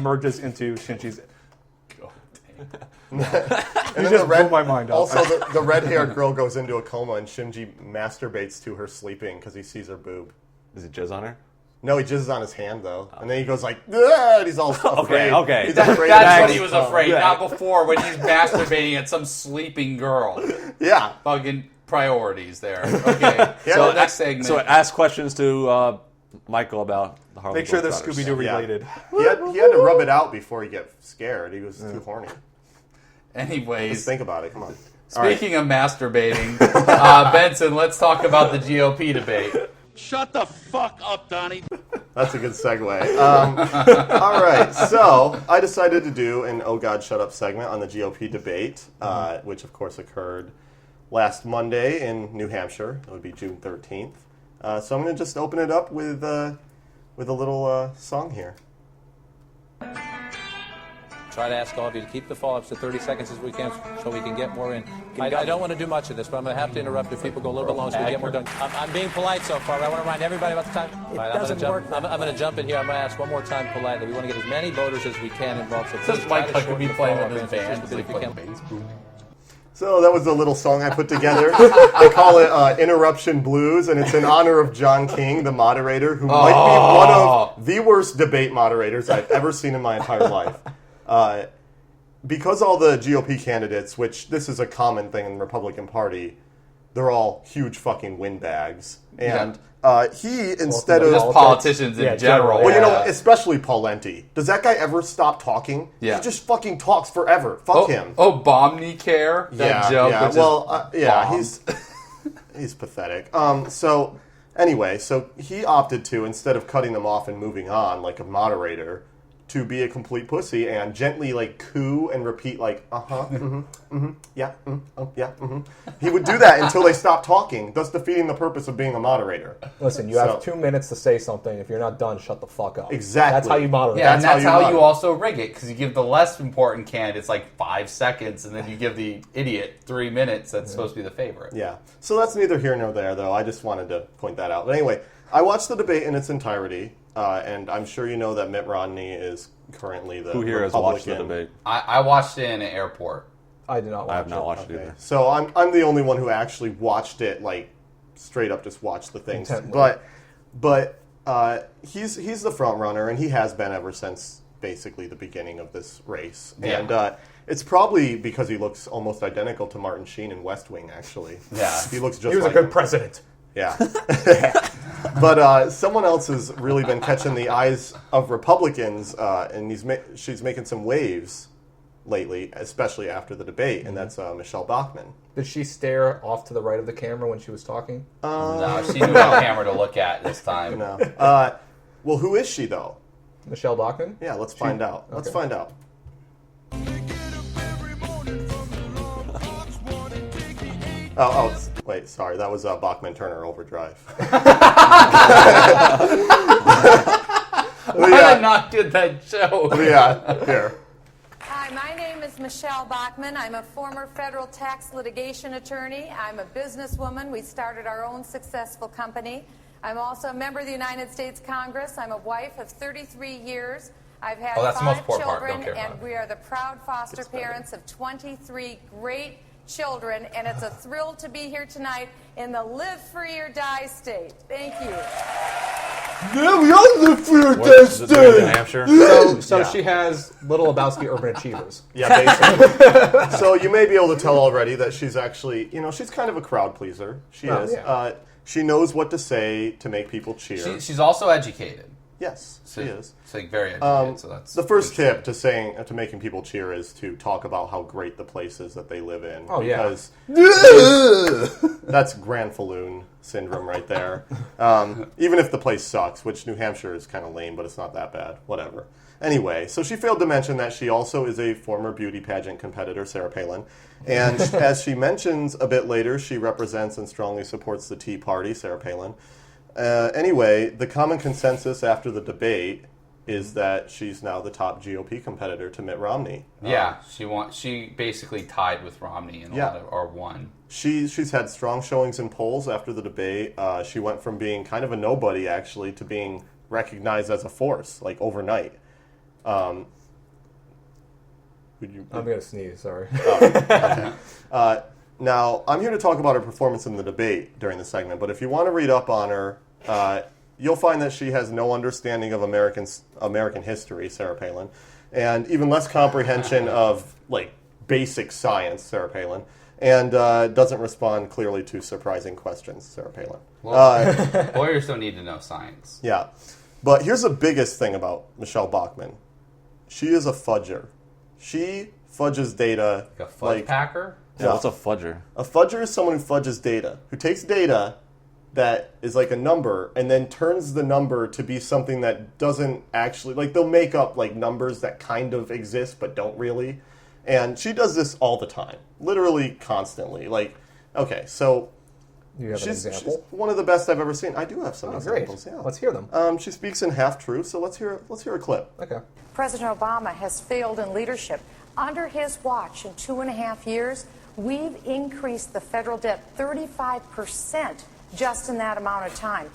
merges into Shinji's. And You then just blew my mind up. Also, the red-haired girl goes into a coma, and Shinji masturbates to her sleeping because he sees her boob. Is it jizz on her? No, he jizzes on his hand though, and then he goes like, "Ah," and he's all afraid. okay. He's afraid. That's of what his he was cum. afraid, not before when he's masturbating at some sleeping girl. Yeah. Fucking priorities there. Okay, Yeah, so that- next segment. So ask questions to Michael about the Harlem Make sure they're Globetrotters. Scooby-Doo Yeah. related. He had to rub it out before he get scared. He was too horny. Just Anyways, think about it. Come on. All right. speaking of masturbating, Benson, let's talk about the GOP debate. Shut the fuck up, Donnie. That's a good segue. All right, so I decided to do an "Oh God, Shut Up" segment on the GOP debate, which of course occurred last Monday in New Hampshire. It would be June 13th. So I'm going to just open it up with a little song here. Try to ask all of you to keep the follow-ups to 30 seconds as we can so we can get more in. I don't want to do much of this, but I'm going to have to interrupt if people go a little bit long so we get more done. I'm being polite so far, but I want to remind everybody about the time. Right, I'm going to jump in here. I'm going to ask one more time politely. We want to get as many voters as we can involved. So please try Mike to Huck shorten be the playing follow-up with his answers band just a bit if you can. So that was a little song I put together. I call it Interruption Blues, and it's in honor of John King, the moderator, who might be one of the worst debate moderators I've ever seen in my entire life. Because all the GOP candidates, which this is a common thing in the Republican Party, they're all huge fucking windbags. And he, instead of... Just politicians in general. Well, you know, especially Pawlenty. Does that guy ever stop talking? Yeah. He just fucking talks forever. Fuck him. Oh, Bomnicare? That joke. Yeah. Which Well, is yeah, bomb. he's pathetic. So anyway, so he opted to, instead of cutting them off and moving on like a moderator, to be a complete pussy and gently like coo and repeat like yeah, oh, yeah. He would do that until they stopped talking, thus defeating the purpose of being a moderator. Listen, you have 2 minutes to say something. If you're not done, shut the fuck up. Exactly. That's how you moderate. Yeah, and that's how you moderate. also rig it, because you give the less important candidates like 5 seconds, and then you give the idiot 3 minutes that's supposed to be the favorite. Yeah. So that's neither here nor there, though. I just wanted to point that out. But anyway, I watched the debate in its entirety, and I'm sure you know that Mitt Romney is currently the Who here has watched the debate? I watched it in an airport. I did not watch I have not it. watched it either. So I'm the only one who actually watched it, like straight up, just watched the things. Intently. But he's the front runner, and he has been ever since basically the beginning of this race. Yeah. And it's probably because he looks almost identical to Martin Sheen in West Wing. Actually, Yeah. he looks just. He was a like good him. president. Yeah. But someone else has really been catching the eyes of Republicans, and she's making some waves lately, especially after the debate, and that's Michelle Bachmann. Did she stare off to the right of the camera when she was talking? No, she knew what camera to look at this time. No. Well, who is she, though? Michelle Bachmann? Yeah, let's find out. Let's find out. Wait, sorry, that was Bachman Turner Overdrive. Why did I not get that show? Yeah, here. Hi, my name is Michelle Bachman. I'm a former federal tax litigation attorney. I'm a businesswoman. We started our own successful company. I'm also a member of the United States Congress. I'm a wife of 33 years. I've had that's the most 5 important part. children, Don't care about and it. we are the proud foster parents of 23 great children, and it's a thrill to be here tonight in the live free or die state. Thank you. Yeah, we all live for your What's the New Hampshire? So she has Little Lebowski Urban Achievers. Yeah, basically. So you may be able to tell already that she's actually, she's kind of a crowd pleaser. She is. Yeah. She knows what to say to make people cheer. She's also educated. Yes, she is. She's like very educated. So that's the first tip to making people cheer is to talk about how great the place is that they live in. Oh, because that's Granfalloon syndrome right there. Even if the place sucks, which New Hampshire is kind of lame, but it's not that bad. Whatever. Anyway, so she failed to mention that she also is a former beauty pageant competitor, Sarah Palin. And as she mentions a bit later, she represents and strongly supports the Tea Party, Sarah Palin. Anyway, the common consensus after the debate is that she's now the top GOP competitor to Mitt Romney. Yeah, she basically tied with Romney in a lot of, or won. She's had strong showings in polls after the debate. She went from being kind of a nobody, actually, to being recognized as a force, like overnight. I'm going to sneeze, sorry. Now, I'm here to talk about her performance in the debate during the segment, but if you want to read up on her, you'll find that she has no understanding of American history, Sarah Palin, and even less comprehension of basic science, Sarah Palin, and doesn't respond clearly to surprising questions, Sarah Palin. Well, lawyers don't need to know science. Yeah, but here's the biggest thing about Michelle Bachmann. She is a fudger. She fudges data. Like a fudge packer? Yeah, what's a fudger? A fudger is someone who fudges data, who takes data that is like a number and then turns the number to be something that doesn't actually, they'll make up numbers that kind of exist but don't really. And she does this all the time, literally constantly. Okay, so you have an example? She's one of the best I've ever seen. I do have some examples. Great. Yeah. Let's hear them. She speaks in half-truths, so let's hear a clip. Okay. President Obama has failed in leadership. Under his watch, in 2.5 years, we've increased the federal debt 35% just in that amount of time.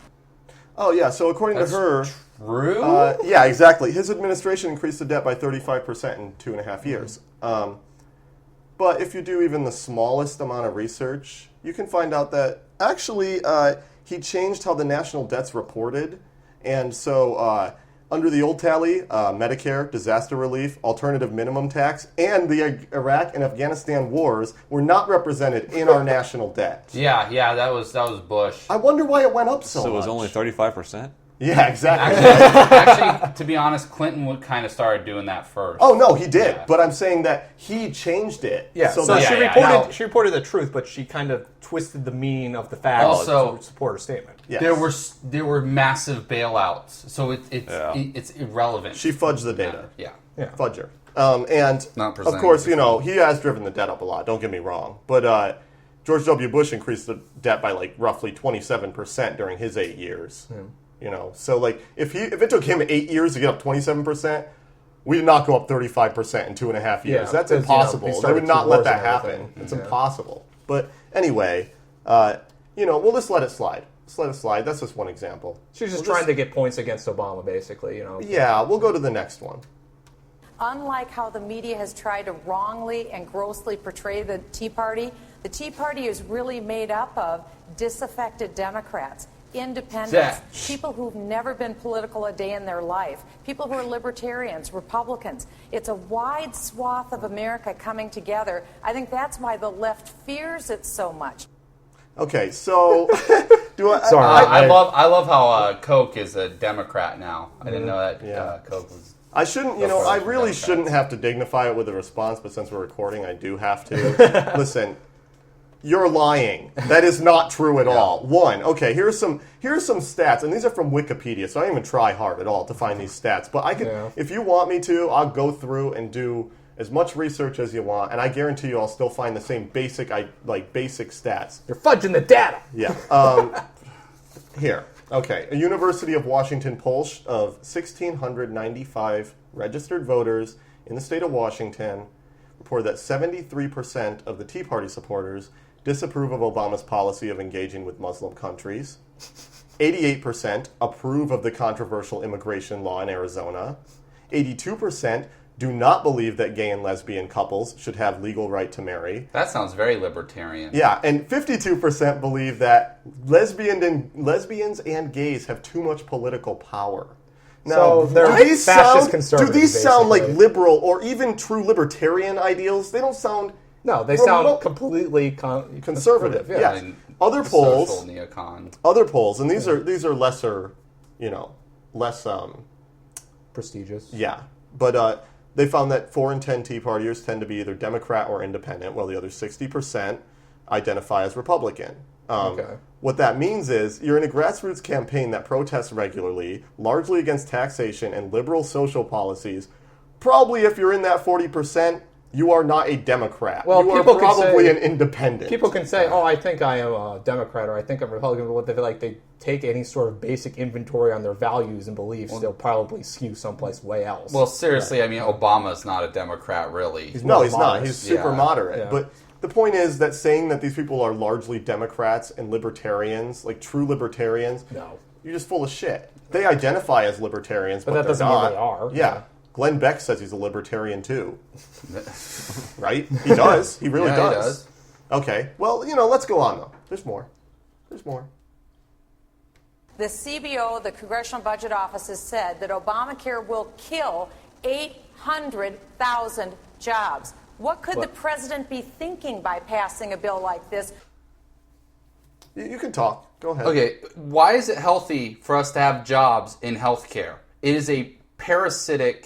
Oh, yeah. So according to her... True? Yeah, exactly. His administration increased the debt by 35% in 2.5 years. But if you do even the smallest amount of research, you can find out that actually he changed how the national debt's reported. And so under the old tally, Medicare, disaster relief, alternative minimum tax, and the Iraq and Afghanistan wars were not represented in our national debt. Yeah, that was Bush. I wonder why it went up so much. So it was only 35%? Yeah, exactly. Actually, to be honest, Clinton kind of started doing that first. Oh, no, he did. Yeah. But I'm saying that he changed it. Yeah, so she reported the truth, but she kind of twisted the meaning of the facts to support her statement. Yes. There were massive bailouts, so it's irrelevant. She fudged the data. Yeah. Fudger. And Not of course, he has driven the debt up a lot. Don't get me wrong, but George W. Bush increased the debt by roughly 27% during his 8 years. So if it took him 8 years to get up 27%, we did not go up 35% in 2.5 years. Yeah, That's impossible. They would not let that happen. It's Yeah. impossible. But anyway, we'll just let it slide. Just let it slide. That's just one example. She's just trying to get points against Obama, basically. Yeah, we'll go to the next one. Unlike how the media has tried to wrongly and grossly portray the Tea Party is really made up of disaffected Democrats, independents, people who've never been political a day in their life, people who are libertarians, Republicans. It's a wide swath of America coming together. I think that's why the left fears it so much. Okay, so I love how Coke is a Democrat now. I didn't know that Coke was. I shouldn't, I really shouldn't have to dignify it with a response, but since we're recording, I do have to. Listen, you're lying. That is not true at all. One, okay, here's some stats, and these are from Wikipedia, so I don't even try hard at all to find these stats. But I can, if you want me to, I'll go through and do as much research as you want, and I guarantee you I'll still find the same basic stats. You're fudging the data. Yeah. Here. Okay. A University of Washington poll of 1,695 registered voters in the state of Washington reported that 73% of the Tea Party supporters disapprove of Obama's policy of engaging with Muslim countries. 88% approve of the controversial immigration law in Arizona. 82% do not believe that gay and lesbian couples should have legal right to marry. That sounds very libertarian. Yeah, and 52% believe that lesbians and gays have too much political power. Now, So they're do these fascist sound, conservatives, do these sound like basically. liberal or even true libertarian ideals? They don't sound... No, they remote- sound completely conservative. Yeah. Yeah. And Other social polls, neocon. and these are lesser, less Prestigious. yeah. But they found that 4 in 10 Tea Partiers tend to be either Democrat or Independent, while the other 60% identify as Republican. Okay. What that means is you're in a grassroots campaign that protests regularly, largely against taxation and liberal social policies. Probably if you're in that 40%, you are not a Democrat. Well, you are people can probably say- an independent. People can say, "Oh, I think I am a Democrat," or "I think I'm Republican." But what they take any sort of basic inventory on their values and beliefs, they'll probably skew someplace way else. Well, seriously, I mean, Obama's not a Democrat, really. No, he's not. He's super Yeah. moderate. Yeah. But the point is that saying that these people are largely Democrats and libertarians, like true libertarians, No. you're just full of shit. They identify as libertarians, but that they're doesn't mean not. they are. Yeah. Glenn Beck says he's a libertarian too. Right? He does. He really Yeah, he does. does. Okay. Well, let's go on though. There's more. The CBO, the Congressional Budget Office, has said that Obamacare will kill 800,000 jobs. What could the president be thinking by passing a bill like this? You can talk. Go ahead. Okay, why is it healthy for us to have jobs in healthcare? It is a parasitic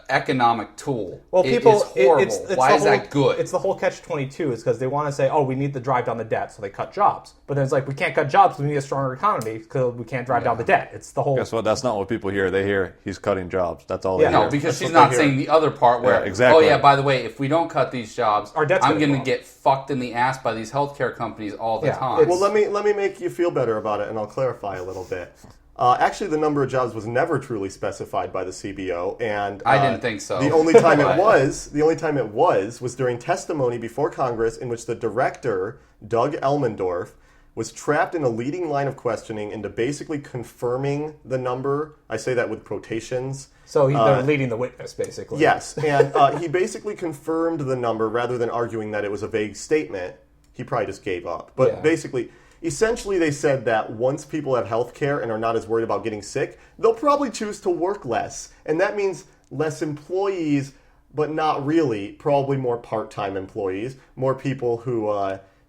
economic tool. Well, people, it is horrible. it's Why the is whole, that good? It's the whole catch-22 is because they want to say, "Oh, we need to drive down the debt," so they cut jobs. But then it's like we can't cut jobs because we need a stronger economy because we can't drive down the debt. It's the whole. Guess what? That's not what people hear. They hear he's cutting jobs. That's all they Yeah. hear. No, because she's what not they saying the other part where, Yeah, exactly. oh yeah, by the way, if we don't cut these jobs, Our debt's I'm gonna going go to up. get fucked in the ass by these healthcare companies all the Yeah, time. Well, let me make you feel better about it, and I'll clarify a little bit. Actually, the number of jobs was never truly specified by the CBO, and I didn't think so. The only time it was during testimony before Congress, in which the director, Doug Elmendorf, was trapped in a leading line of questioning into basically confirming the number. I say that with quotations. So they're leading the witness, basically. Yes, and he basically confirmed the number rather than arguing that it was a vague statement. He probably just gave up. But Yeah. basically, essentially they said that once people have health care and are not as worried about getting sick, they'll probably choose to work less. And that means less employees, but not really. Probably more part-time employees, more people who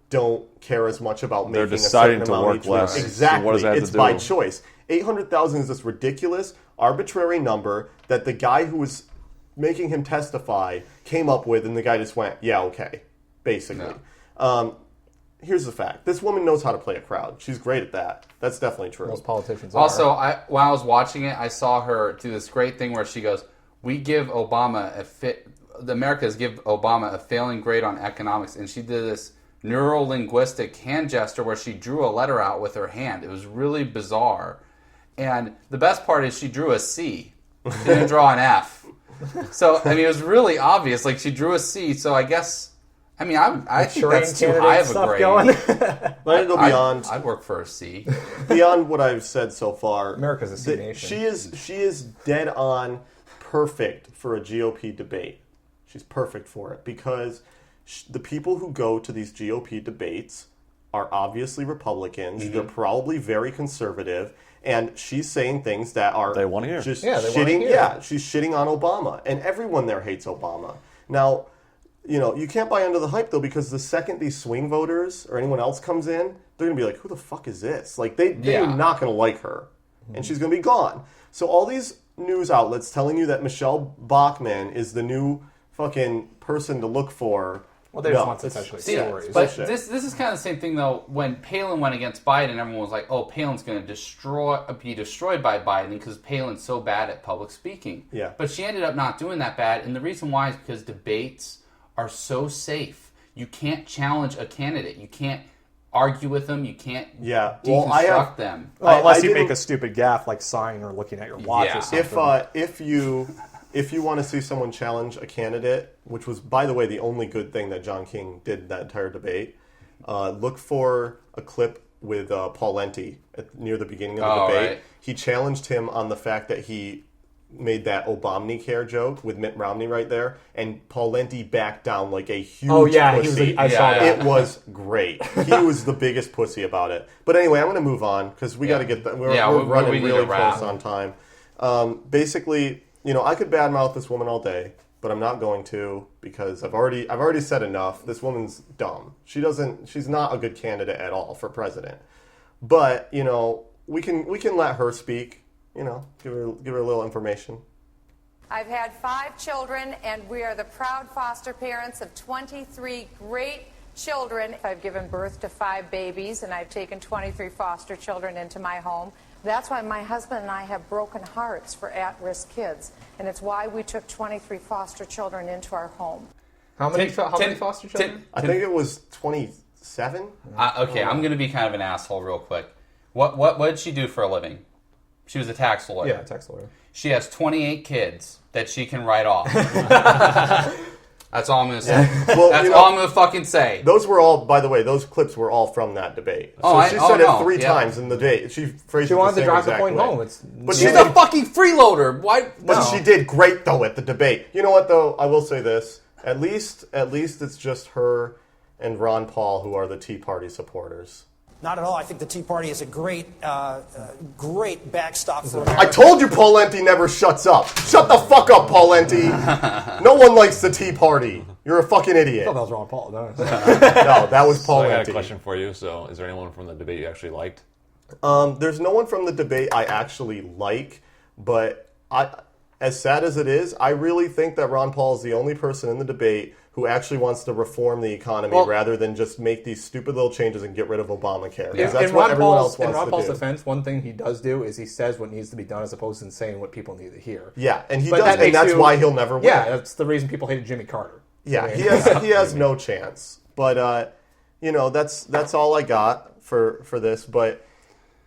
don't care as much about They're making deciding a certain to amount work each less. week. So Exactly. what does that have It's to by do? choice. 800,000 is this ridiculous, arbitrary number that the guy who was making him testify came up with, and the guy just went, yeah, okay, basically. Here's the fact. This woman knows how to play a crowd. She's great at that. That's definitely true. Most politicians Also, are. while I was watching it, I saw her do this great thing where she goes, "We give Obama the Americans give Obama a failing grade on economics," and she did this neuro-linguistic hand gesture where she drew a letter out with her hand. It was really bizarre, and the best part is she drew a C. She didn't draw an F. So I mean, it was really obvious. Like she drew a C. So I guess. I mean, I think that's too high of a grade. Let it go beyond. I'd work for a C. Beyond what I've said so far, America's a C nation. She is dead on perfect for a GOP debate. She's perfect for it because the people who go to these GOP debates are obviously Republicans. Mm-hmm. They're probably very conservative, and she's saying things that are They wanna hear. just Yeah, they wanna shitting. hear. Yeah, she's shitting on Obama, and everyone there hates Obama. Now, you can't buy into the hype though, because the second these swing voters or anyone else comes in, they're gonna be like, "Who the fuck is this?" Like they Yeah. are not gonna like her, and she's gonna be gone. So all these news outlets telling you that Michelle Bachmann is the new fucking person to look for. Well, they just want essentially stories. But bullshit. this is kind of the same thing though. When Palin went against Biden, everyone was like, "Oh, Palin's going to be destroyed by Biden because Palin's so bad at public speaking." Yeah. But she ended up not doing that bad, and the reason why is because debates are so safe. You can't challenge a candidate. You can't argue with them. You can't deconstruct them. Well, unless I you make didn't- a stupid gaffe like sighing or looking at your watch Yeah. or something. If you if you want to see someone challenge a candidate, which was, by the way, the only good thing that John King did in that entire debate, look for a clip with Paul Lenti near the beginning of the debate. Right. He challenged him on the fact that he made that Obamacare joke with Mitt Romney right there, and Paul Lenti backed down like a huge pussy. I saw that. It was great. He was the biggest pussy about it. But anyway, I'm going to move on because we got to get we're running really close on time. Basically, I could badmouth this woman all day, but I'm not going to because I've already said enough. This woman's dumb. She's not a good candidate at all for president. But we can let her speak. Give her a little information. I've had 5 children, and we are the proud foster parents of 23 great children. I've given birth to 5 babies, and I've taken 23 foster children into my home. That's why my husband and I have broken hearts for at-risk kids, and it's why we took 23 foster children into our home. How many foster children? I think it was 27. Okay, I'm going to be kind of an asshole real quick. What did she do for a living? She was a tax lawyer. Yeah, tax lawyer. She has 28 kids that she can write off. That's all I'm going to say. Well, That's all I'm going to fucking say. Those were all, by the way, those clips were all from that debate. So she said it 3 times in the debate. She phrased She it wanted the to same drive the exact point way. home. But She's a fucking freeloader. Why? But she did great though at the debate. You know what though? I will say this. At least it's just her and Ron Paul who are the Tea Party supporters. Not at all. I think the Tea Party is a great backstop for America. I told you Paul Lenti never shuts up. Shut the fuck up, Paul Lenti. No one likes the Tea Party. You're a fucking idiot. I thought that was Ron Paul. No, that was Paul So I Lenti. got a question for you. So, is there anyone from the debate you actually liked? There's no one from the debate I actually like, but as sad as it is, I really think that Ron Paul is the only person in the debate who actually wants to reform the economy rather than just make these stupid little changes and get rid of Obamacare. Because that's what everyone else wants to do. In Ron Paul's defense, one thing he does do is he says what needs to be done as opposed to saying what people need to hear. Yeah, and that's why he'll never win. Yeah, that's the reason people hated Jimmy Carter. Yeah, he has no chance. But that's all I got for this. But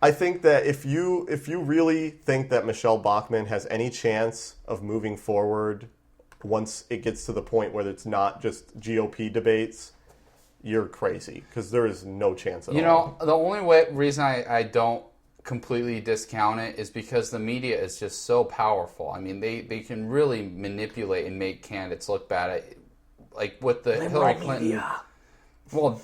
I think that if you really think that Michelle Bachmann has any chance of moving forward once it gets to the point where it's not just GOP debates, you're crazy because there is no chance at all. The only reason I don't completely discount it is because the media is just so powerful. I mean, they can really manipulate and make candidates look bad. Like with the Hillary Clinton. Media. Well,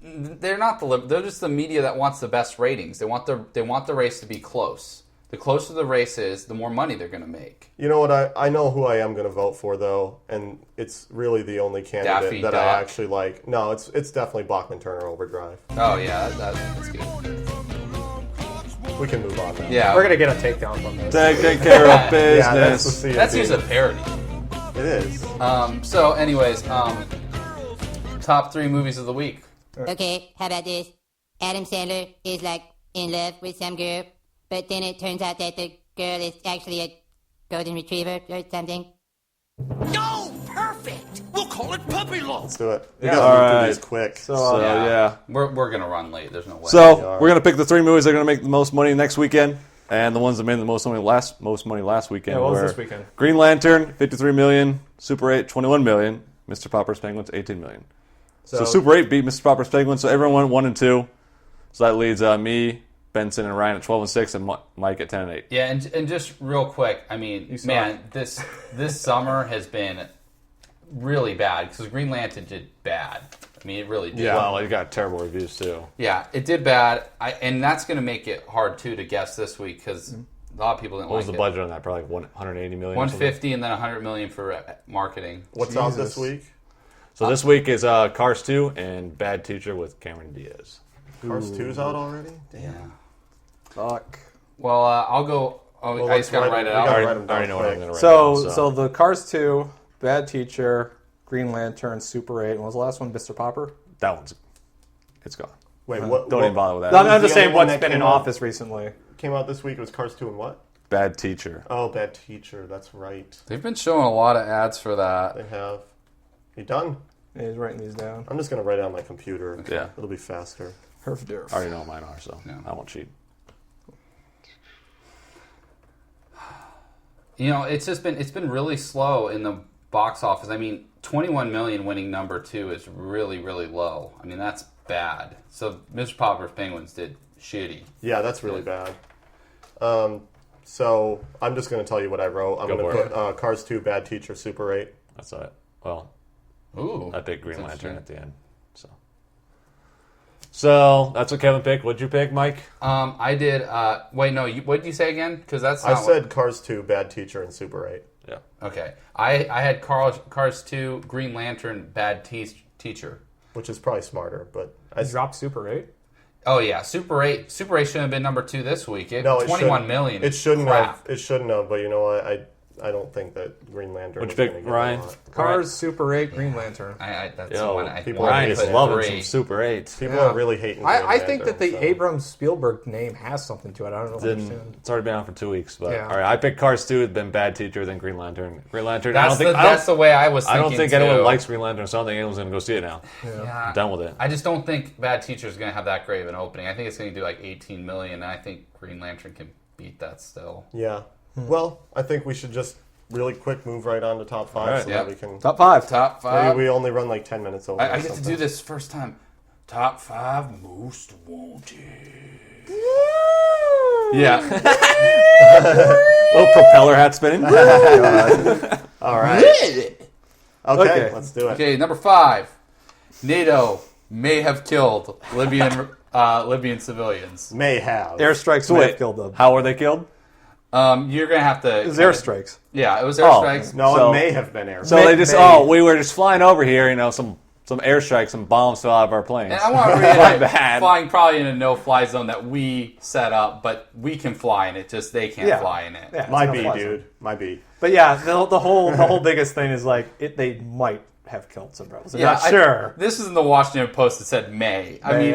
they're not they're just the media that wants the best ratings. They want the race to be close. The closer the race is, the more money they're going to make. You know what? I know who I am going to vote for, though, and it's really the only candidate that I actually like. No, it's definitely Bachman Turner Overdrive. Oh, yeah, that's good. We can move on now. Yeah. We're going to get a takedown from this. Taking care of business. That's just a parody. It is. So, anyways, top 3 movies of the week. Okay, how about this? Adam Sandler is like in love with some girl, but then it turns out that the girl is actually a golden retriever or something. No, perfect. We'll call it puppy love. Let's do it. We Yeah. gotta All move through right. these quick. So yeah. We're going to run late. There's no way. So we're going to pick the 3 movies that are going to make the most money next weekend. And the ones that made the most money last weekend what was were this weekend? Green Lantern, $53 million, Super 8, $21 million, Mr. Popper's Penguins, $18 million. So Super 8 beat Mr. Popper's Penguins, so everyone went 1 and 2. So that leads me, Benson, and Ryan at 12 and 6, and Mike at 10 and 8. Yeah, and just real quick, I mean, man, this summer has been really bad because Green Lantern did bad. I mean, it really did. Yeah, well, it got terrible reviews too. Yeah, it did bad, and that's going to make it hard too to guess this week because a lot of people didn't What like it. was the budget on that? Probably like $180 million. 150 and then $100 million for marketing. What's out this week? So this week is Cars 2 and Bad Teacher with Cameron Diaz. Cars 2's out already? Damn. Yeah. Fuck. Well, I'll go. I just got to write it out. I already know what I'm going to write So down. so the Cars 2, Bad Teacher, Green Lantern, Super 8. What was the last one? Mr. Popper? That one's... It's gone. Wait, what? Don't even bother with that. No, I'm the just saying other one what's that been in came out? office recently. Came out this week. It was Cars 2 and what? Bad Teacher. Oh, Bad Teacher. That's right. They've been showing a lot of ads for that. They have. You done? Yeah, he's writing these down. I'm just going to write it on my computer. Yeah. It'll be faster. Herf derf. I already know what mine are, so I won't cheat. it's been really slow in the box office. I mean, 21 million winning number 2 is really, really low. I mean, that's bad. So Mr. Popper's Penguins did shitty. Yeah, that's really bad. So I'm just going to tell you what I wrote. I'm going to put Cars 2, Bad Teacher, Super 8. That's it. Well, ooh, I picked Green Lantern at the end. So that's what Kevin picked. What'd you pick, Mike? I did. Wait, no. What did you say again? Because that's I said Cars 2, Bad Teacher, and Super 8. Yeah. Okay. I had Cars 2, Green Lantern, Bad Teacher. Which is probably smarter, but I dropped Super 8. Oh yeah, Super 8. Super 8 shouldn't have been number 2 this week. 21 million. It shouldn't have. It shouldn't have. But you know what? I don't think that Green Lantern. What'd you pick, Ryan? Cars, Super 8, Green Lantern. That's the one I people Ryan is loving some Super 8s. People are really hating. I think that the Abrams Spielberg name has something to it. I don't know if I understand. It's already been out for 2 weeks, but all right. I picked Cars 2. It's been Bad Teacher, then Green Lantern. Green Lantern. That's the way I was thinking. I don't think anyone likes Green Lantern, so I don't think anyone's going to go see it now. Yeah. I'm done with it. I just don't think Bad Teacher is going to have that great of an opening. I think it's going to do like 18 million. And I think Green Lantern can beat that still. Yeah. Well, I think we should just really quick move right on to top 5 that we can... Top 5. Top 5. Maybe we only run like 10 minutes over. I get to do this first time. Top 5 most wanted. Yeah. Little propeller hat spinning. All right. Okay, let's do it. Okay, number 5. NATO may have killed Libyan civilians. May have. Airstrikes may have killed them. How were they killed? You're going to have to... It was airstrikes. Yeah, it was airstrikes. No, it may have been airstrikes. So we were just flying over here, some airstrikes, some bombs fell out of our planes. And I want to reiterate, flying probably in a no-fly zone that we set up, but we can fly in it, just they can't fly in it. Yeah, might be, dude. Might be. But yeah, the whole biggest thing is like, they might have killed some rebels. I'm not sure. This is in the Washington Post that said May. I mean,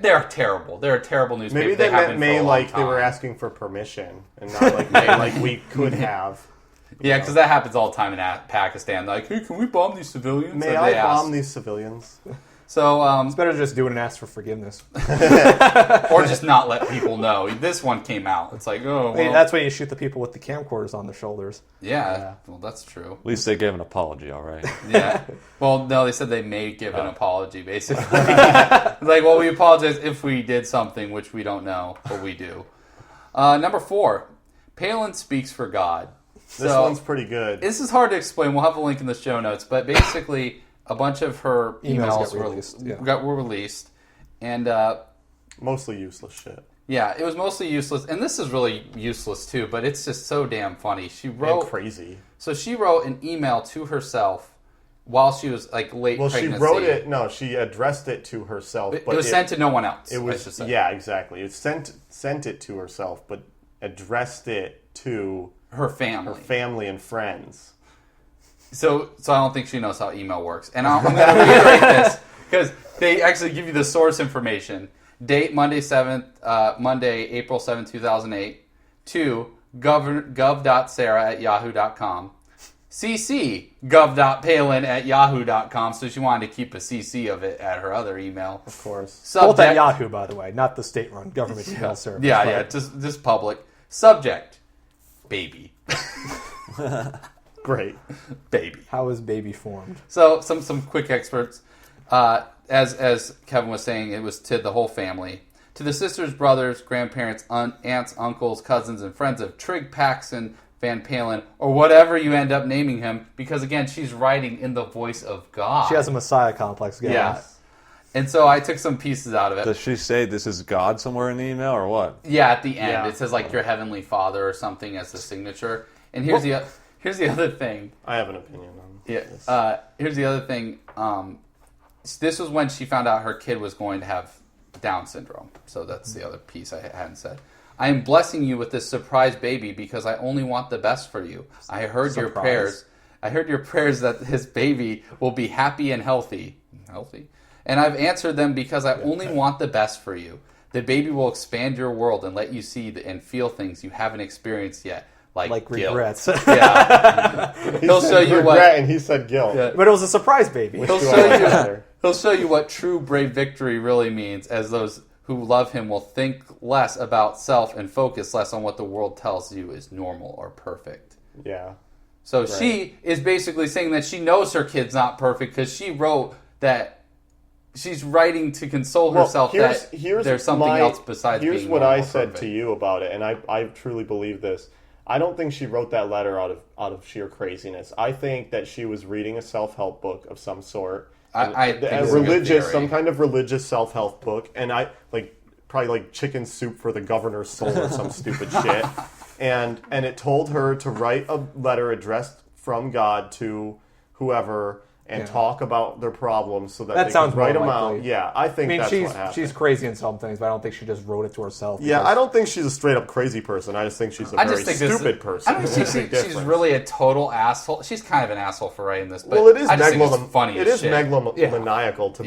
they're terrible. They're a terrible newspaper. Maybe they meant May like they were asking for permission, and not like May like we could have. Yeah, because that happens all the time in Pakistan. Like, hey, can we bomb these civilians? May I bomb these civilians? So it's better to just do it and ask for forgiveness, or just not let people know. This one came out. It's like, oh, well. That's when you shoot the people with the camcorders on their shoulders. Yeah, well, that's true. At least they gave an apology, all right. Yeah. Well, no, they said they may give an apology, basically. Like, well, we apologize if we did something, which we don't know, but we do. Number 4, Palin speaks for God. This one's pretty good. This is hard to explain. We'll have a link in the show notes, but basically... A bunch of her emails were released, and mostly useless shit. Yeah, it was mostly useless, and this is really useless too. But it's just so damn funny. She wrote and crazy. So she wrote an email to herself while she was like late pregnancy. She wrote it. No, she addressed it to herself. But it was sent to no one else. It was exactly. It sent it to herself, but addressed it to her family and friends. So I don't think she knows how email works. And I'm going to reiterate this because they actually give you the source information. Date Monday, April 7th, 2008. To gov.sarah@yahoo.com. CC gov.palin@yahoo.com. So she wanted to keep a CC of it at her other email. Of course. Both at Yahoo, by the way, not the state-run government email service. Yeah, just public. Subject, baby. Great. Baby. How is baby formed? So some quick experts. As Kevin was saying, it was to the whole family. To the sisters, brothers, grandparents, aunts, uncles, cousins, and friends of Trig Paxton Van Palen, or whatever you end up naming him, because again, she's writing in the voice of God. She has a messiah complex, guys. Yeah. And so I took some pieces out of it. Does she say this is God somewhere in the email, or what? Yeah, at the end. It says like your heavenly father or something as the signature. And here's the other thing. I have an opinion on this. Here's the other thing. This was when she found out her kid was going to have Down syndrome. So that's the other piece I hadn't said. I am blessing you with this surprise baby because I only want the best for you. I heard your prayers. I heard your prayers that his baby will be happy and healthy. And I've answered them because I only want the best for you. The baby will expand your world and let you see and feel things you haven't experienced yet. Like guilt. Regrets. Yeah. He'll show you what. And he said guilt. Yeah. But it was a surprise baby. He'll show you what true brave victory really means, as those who love him will think less about self and focus less on what the world tells you is normal or perfect. Yeah. So she is basically saying that she knows her kid's not perfect because she wrote that she's writing to console herself that there's something else besides being Here's what I said perfect. to you about it, and I truly believe this. I don't think she wrote that letter out of sheer craziness. I think that she was reading a self-help book of some sort. I think it's a a good religious, theory. some kind of religious self-help book, and probably like Chicken Soup for the Governor's Soul or some stupid shit. And it told her to write a letter addressed from God to whoever and talk about their problems so that they sounds can write more them likely. out. Yeah, I think that's what happened. She's crazy in some things, but I don't think she just wrote it to herself. Yeah, I don't think she's a straight up crazy person. I just think she's a very stupid person. I don't think she's really a total asshole. She's kind of an asshole for writing this, but Well, it is I just think it's funny It as is shit. megalomaniacal to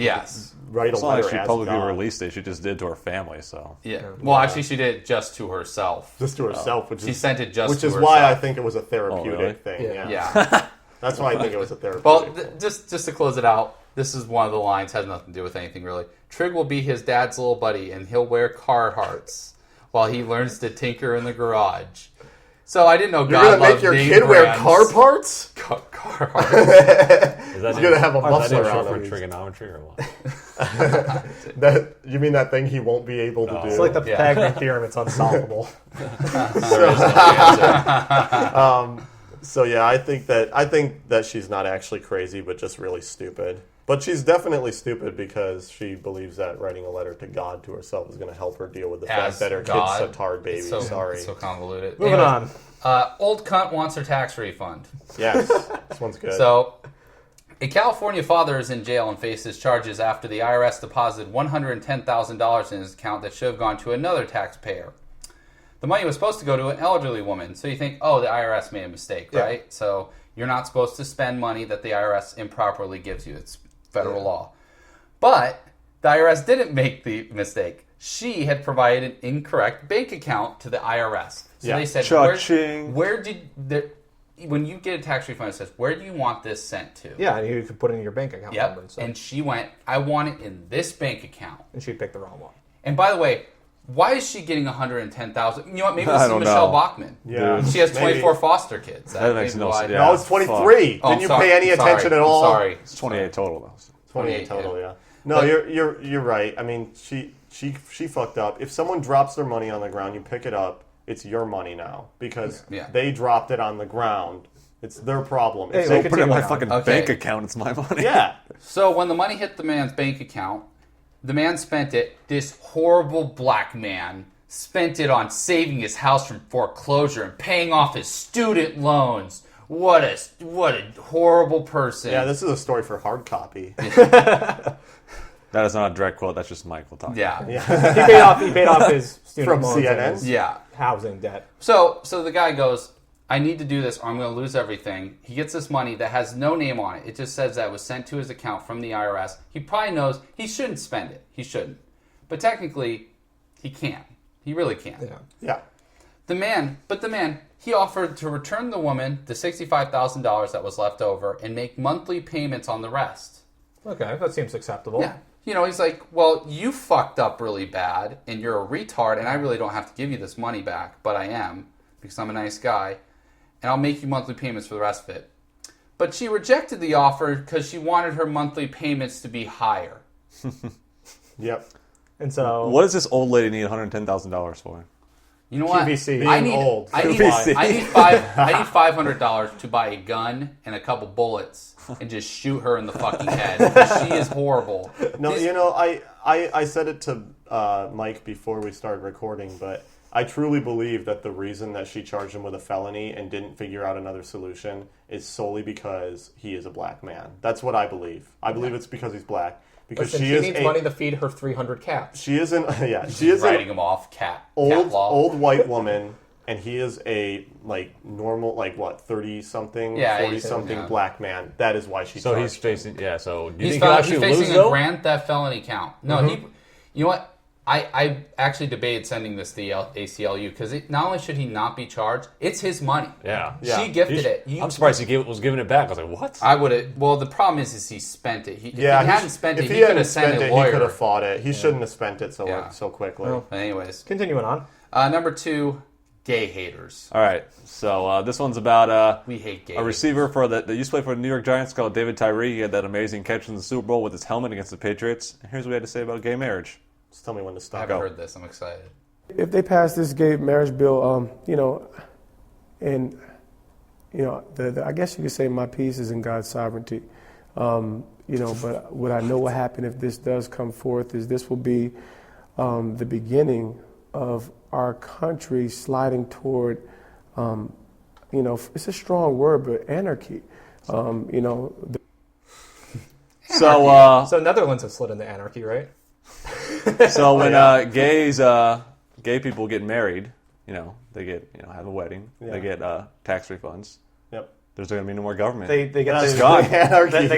write a It's not letter like she as publicly God. released it. She just did to her family. So Yeah. Well, actually, she did it just to herself. Just to herself, which she is sent it just which to is herself. why I think it was a therapeutic really? thing. Yeah. Yeah. That's why I think it was a therapeutic. Well, thing. just to close it out, this is one of the lines, has nothing to do with anything really. Trig will be his dad's little buddy, and he'll wear Carhartts while he learns to tinker in the garage. So I didn't know You're God gonna make loved your name kid wear brands. car parts? Carhartts. is that He's gonna have a is that muffler name on short for him. trigonometry or what? That you mean that thing he won't be able to do? It's like the Pythagorean theorem. It's unsolvable. So yeah, I think that she's not actually crazy, but just really stupid. But she's definitely stupid because she believes that writing a letter to God to herself is going to help her deal with the fact that her God. kid's a tard baby. It's so convoluted. Moving on. Old cunt wants her tax refund. Yes, this one's good. So, a California father is in jail and faces charges after the IRS deposited $110,000 in his account that should have gone to another taxpayer. The money was supposed to go to an elderly woman, so you think, oh, the IRS made a mistake, right? So you're not supposed to spend money that the IRS improperly gives you. It's federal law. But the IRS didn't make the mistake. She had provided an incorrect bank account to the IRS. So they said, where did... When you get a tax refund, it says, where do you want this sent to? Yeah, and you could put it in your bank account number. Yep. And she went, I want it in this bank account. And she picked the wrong one. And by the way, why is she getting $110,000? You know what? Maybe this I is don't Michelle know. Bachman. Yeah. She has 24 foster kids. That makes no sense. No, it's 23. Didn't you pay any attention at all? Sorry. It's 28 total though. 28 total, yeah. No, you're right. I mean, she fucked up. If someone drops their money on the ground, you pick it up. It's your money now because they dropped it on the ground. It's their problem. Hey, If they they put it in my fucking Okay. bank account. It's my money. Yeah. So when the money hit the man's bank account, the man spent it. This horrible black man spent it on saving his house from foreclosure and paying off his student loans. What a horrible person. Yeah, this is a story for hard copy. That is not a direct quote. That's just Michael talking. Yeah. He paid off his student From loans and CNN? his Yeah. housing debt. So the guy goes, I need to do this or I'm going to lose everything. He gets this money that has no name on it. It just says that it was sent to his account from the IRS. He probably knows he shouldn't spend it. He shouldn't. But technically, he can. He really can. Yeah. The man, he offered to return the woman the $65,000 that was left over and make monthly payments on the rest. Okay, that seems acceptable. Yeah. You know, he's like, well, you fucked up really bad and you're a retard and I really don't have to give you this money back, but I am because I'm a nice guy and I'll make you monthly payments for the rest of it. But she rejected the offer because she wanted her monthly payments to be higher. Yep. And so... What does this old lady need $110,000 for? You know what? QVC. I need $500 to buy a gun and a couple bullets and just shoot her in the fucking head. She is horrible. No, you know, I said it to Mike before we started recording, but I truly believe that the reason that she charged him with a felony and didn't figure out another solution is solely because he is a black man. That's what I believe. I believe it's because he's black. Because Listen, she needs money to feed her 300 cats. She is writing him off. Cat law. Old white woman, and he is a normal 30 something, 40 something black man. That is why she. So charged he's facing. Yeah. So do you He's think he'll actually facing lose a though? grand theft felony count. No, you know what? I actually debated sending this to the ACLU because not only should he not be charged, it's his money. Yeah. She gifted it. I'm surprised he was giving it back. I was like, what? I would have. Well, the problem is he spent it. If he hadn't spent it, if he could have sent a lawyer. He could have fought it. He shouldn't have spent it so quickly. Well, anyways, continuing on. Number 2, gay haters. All right. So this one's about we hate gay a receiver for that used to play for the New York Giants called David Tyree. He had that amazing catch in the Super Bowl with his helmet against the Patriots. And here's what he had to say about gay marriage. Just tell me when to stop. I haven't heard this. I'm excited. If they pass this gay marriage bill, I guess you could say my peace is in God's sovereignty. But what I know will happen if this does come forth is this will be the beginning of our country sliding toward, it's a strong word, but anarchy. So Netherlands have slid into anarchy, right? So when gay people get married, they get have a wedding, they get tax refunds. Yep. There's going to be no more government. They get they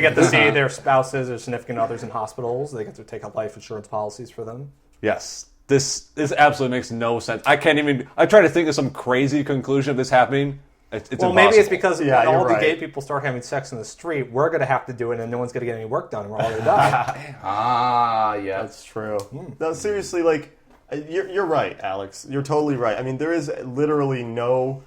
get to see their spouses or significant others in hospitals. They get to take out life insurance policies for them. Yes. This absolutely makes no sense. I can't even. I try to think of some crazy conclusion of this happening. It's well, maybe it's because when all the gay people start having sex in the street, we're going to have to do it, and no one's going to get any work done, and we're all going to die. Yeah, that's true. No, seriously, like you're right, Alex. You're totally right. I mean, there is literally no.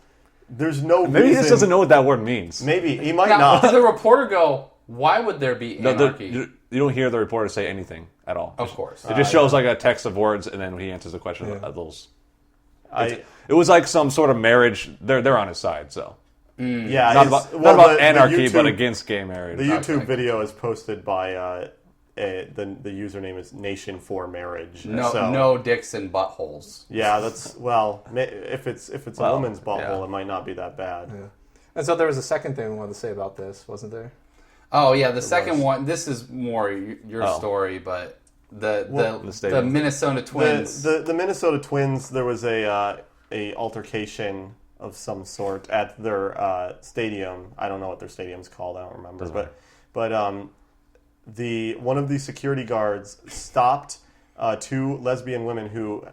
There's no. Maybe he just doesn't know what that word means. Maybe he might now, not. Did the reporter go, "Why would there be anarchy?" You don't hear the reporter say anything at all. Of course, it just shows like a text of words, and then he answers the question of those. It was like some sort of marriage. They're on his side, so. Yeah, not about anarchy, but against gay marriage. The YouTube video is posted by the username is Nation for Marriage. No dicks and buttholes. Yeah, that's if it's a woman's butthole, it might not be that bad. Yeah. And so there was a second thing we wanted to say about this, wasn't there? Oh yeah, the second one. This is more your story, but the Minnesota Twins. The Minnesota Twins. There was a altercation of some sort at their stadium. I don't know what their stadium's called. I don't remember. But one of the security guards stopped 2 lesbian women who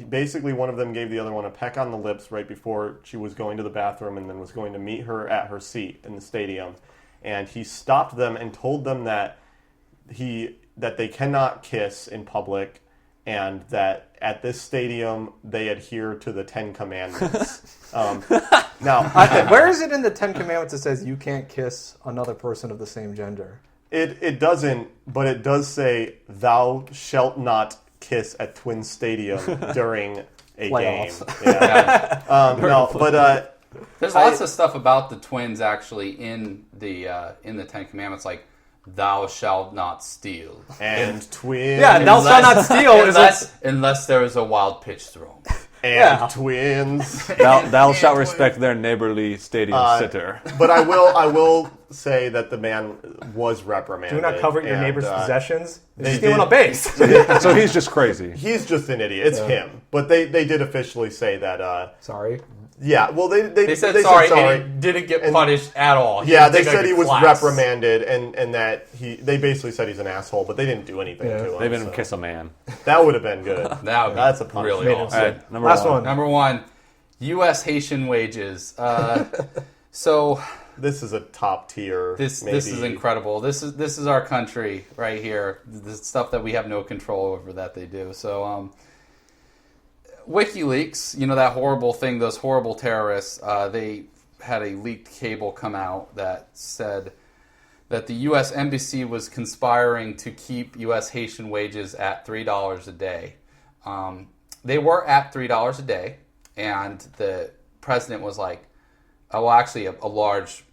basically one of them gave the other one a peck on the lips right before she was going to the bathroom and then was going to meet her at her seat in the stadium. And he stopped them and told them that they cannot kiss in public and that at this stadium they adhere to the 10 Commandments. Now, where is it in the 10 Commandments that says you can't kiss another person of the same gender? It doesn't, but it does say, "Thou shalt not kiss at Twin Stadium during a Playoffs. game." Yeah. No, but there's lots of stuff about the Twins actually in the 10 Commandments, like "Thou shalt not steal" and twins. Yeah, "Thou shalt not steal" unless there is a wild pitch thrown. And twins. Thou shalt respect their neighborly stadium sitter. But I will say that the man was reprimanded. Do not covet your neighbor's possessions. They're stealing a base. So he's just crazy. He's just an idiot. It's him. But they did officially say that. Sorry. Yeah, well, they said sorry, and he didn't get punished at all. They said he was reprimanded, and that they basically said he's an asshole, but they didn't do anything to him. They made him kiss a man. That would have been good. That's a punishment. really awesome. All right, Number one, U.S. Haitian wages. So this is a top tier. This is incredible. This is our country right here. The stuff that we have no control over that they do. So. WikiLeaks, that horrible thing, those horrible terrorists, they had a leaked cable come out that said that the U.S. Embassy was conspiring to keep U.S. Haitian wages at $3 a day. They were at $3 a day, and the president was like, a large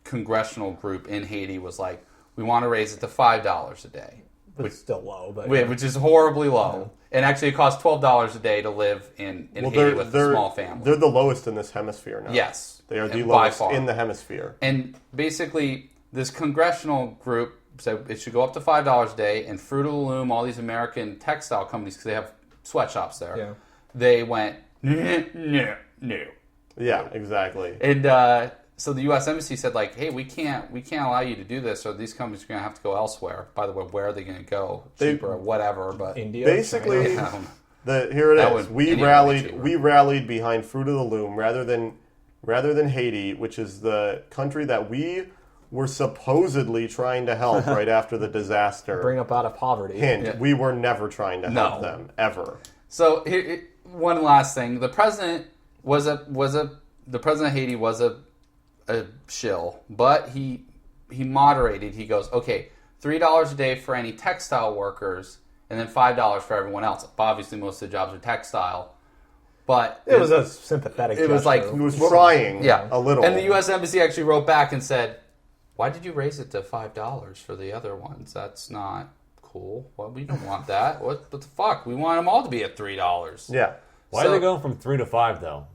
congressional group in Haiti was like, we want to raise it to $5 a day. Which is still low. Which is horribly low. And actually, it costs $12 a day to live in Haiti with a small family. They're the lowest in this hemisphere now. Yes. They are the lowest in the hemisphere. And basically, this congressional group said it should go up to $5 a day, and Fruit of the Loom, all these American textile companies, because they have sweatshops there, they went, no. Yeah, exactly. And so the U.S. Embassy said, like, hey, we can't allow you to do this, so these companies are going to have to go elsewhere. By the way, where are they going to go? Cheaper, whatever. But India? Basically, Here it That is. would We anyway be cheaper. rallied behind Fruit of the Loom rather than Haiti, which is the country that we were supposedly trying to help right after the disaster. Bring up out of poverty. Hint: we were never trying to help them ever. So here, one last thing: the president the president of Haiti was a shill, but he moderated. He goes, okay, $3 a day for any textile workers, and then $5 for everyone else. Obviously, most of the jobs are textile, but it was a sympathetic. It was like he was trying, a little. And the U.S. Embassy actually wrote back and said, "Why did you raise it to $5 for the other ones? That's not cool. Well, we don't want that. What the fuck? We want them all to be at $3." Yeah. Why are they going from 3 to 5 though?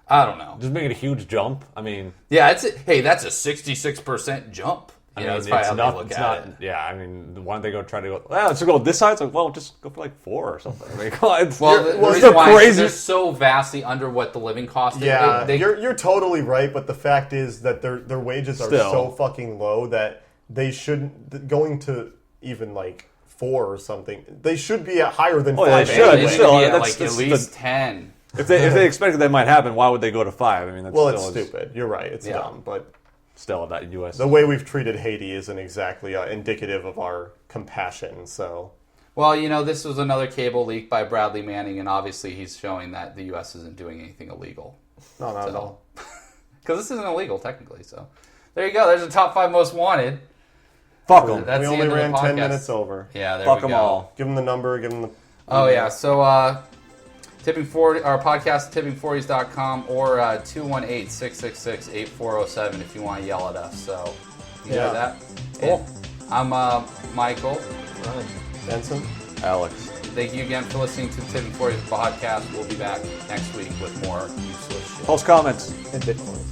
I don't know. Just make it a huge jump. I mean, yeah, that's a 66% jump. I mean, that's it's probably how not, they look it's at not, it. Yeah, I mean, why don't they try to go? Well, let's go this side. It's like, well, just go for like 4 or something. I mean, it's the so crazy. They're so vastly under what the living cost is. Yeah, you're totally right, but the fact is that their wages are Still. so fucking low that they shouldn't going to even like 4 or something. They should be at higher than 5. They should. Anyway. Still, yeah, that's like at least 10. If they expected that might happen, why would they go to 5? I mean, that's Well, still it's stupid. You're right. It's dumb, but still that U.S. The way we've treated Haiti isn't exactly indicative of our compassion. So, well, this was another cable leak by Bradley Manning, and obviously he's showing that the U.S. isn't doing anything illegal. No, not at all. Because this isn't illegal technically. So there you go. There's the top 5 most wanted. Fuck them. That's we the only end of the ran 10 podcast. minutes over. Yeah, there Fuck we them go. all. Give them the number. Give them the. Oh yeah. So Tipping 40, our podcast, tipping40s.com or 218-666-8407 if you want to yell at us. So you know that. Cool. I'm Michael. Ryan. Benson. Alex. Thank you again for listening to the Tipping 40s podcast. We'll be back next week with more useless shit. Post comments. And Bitcoin.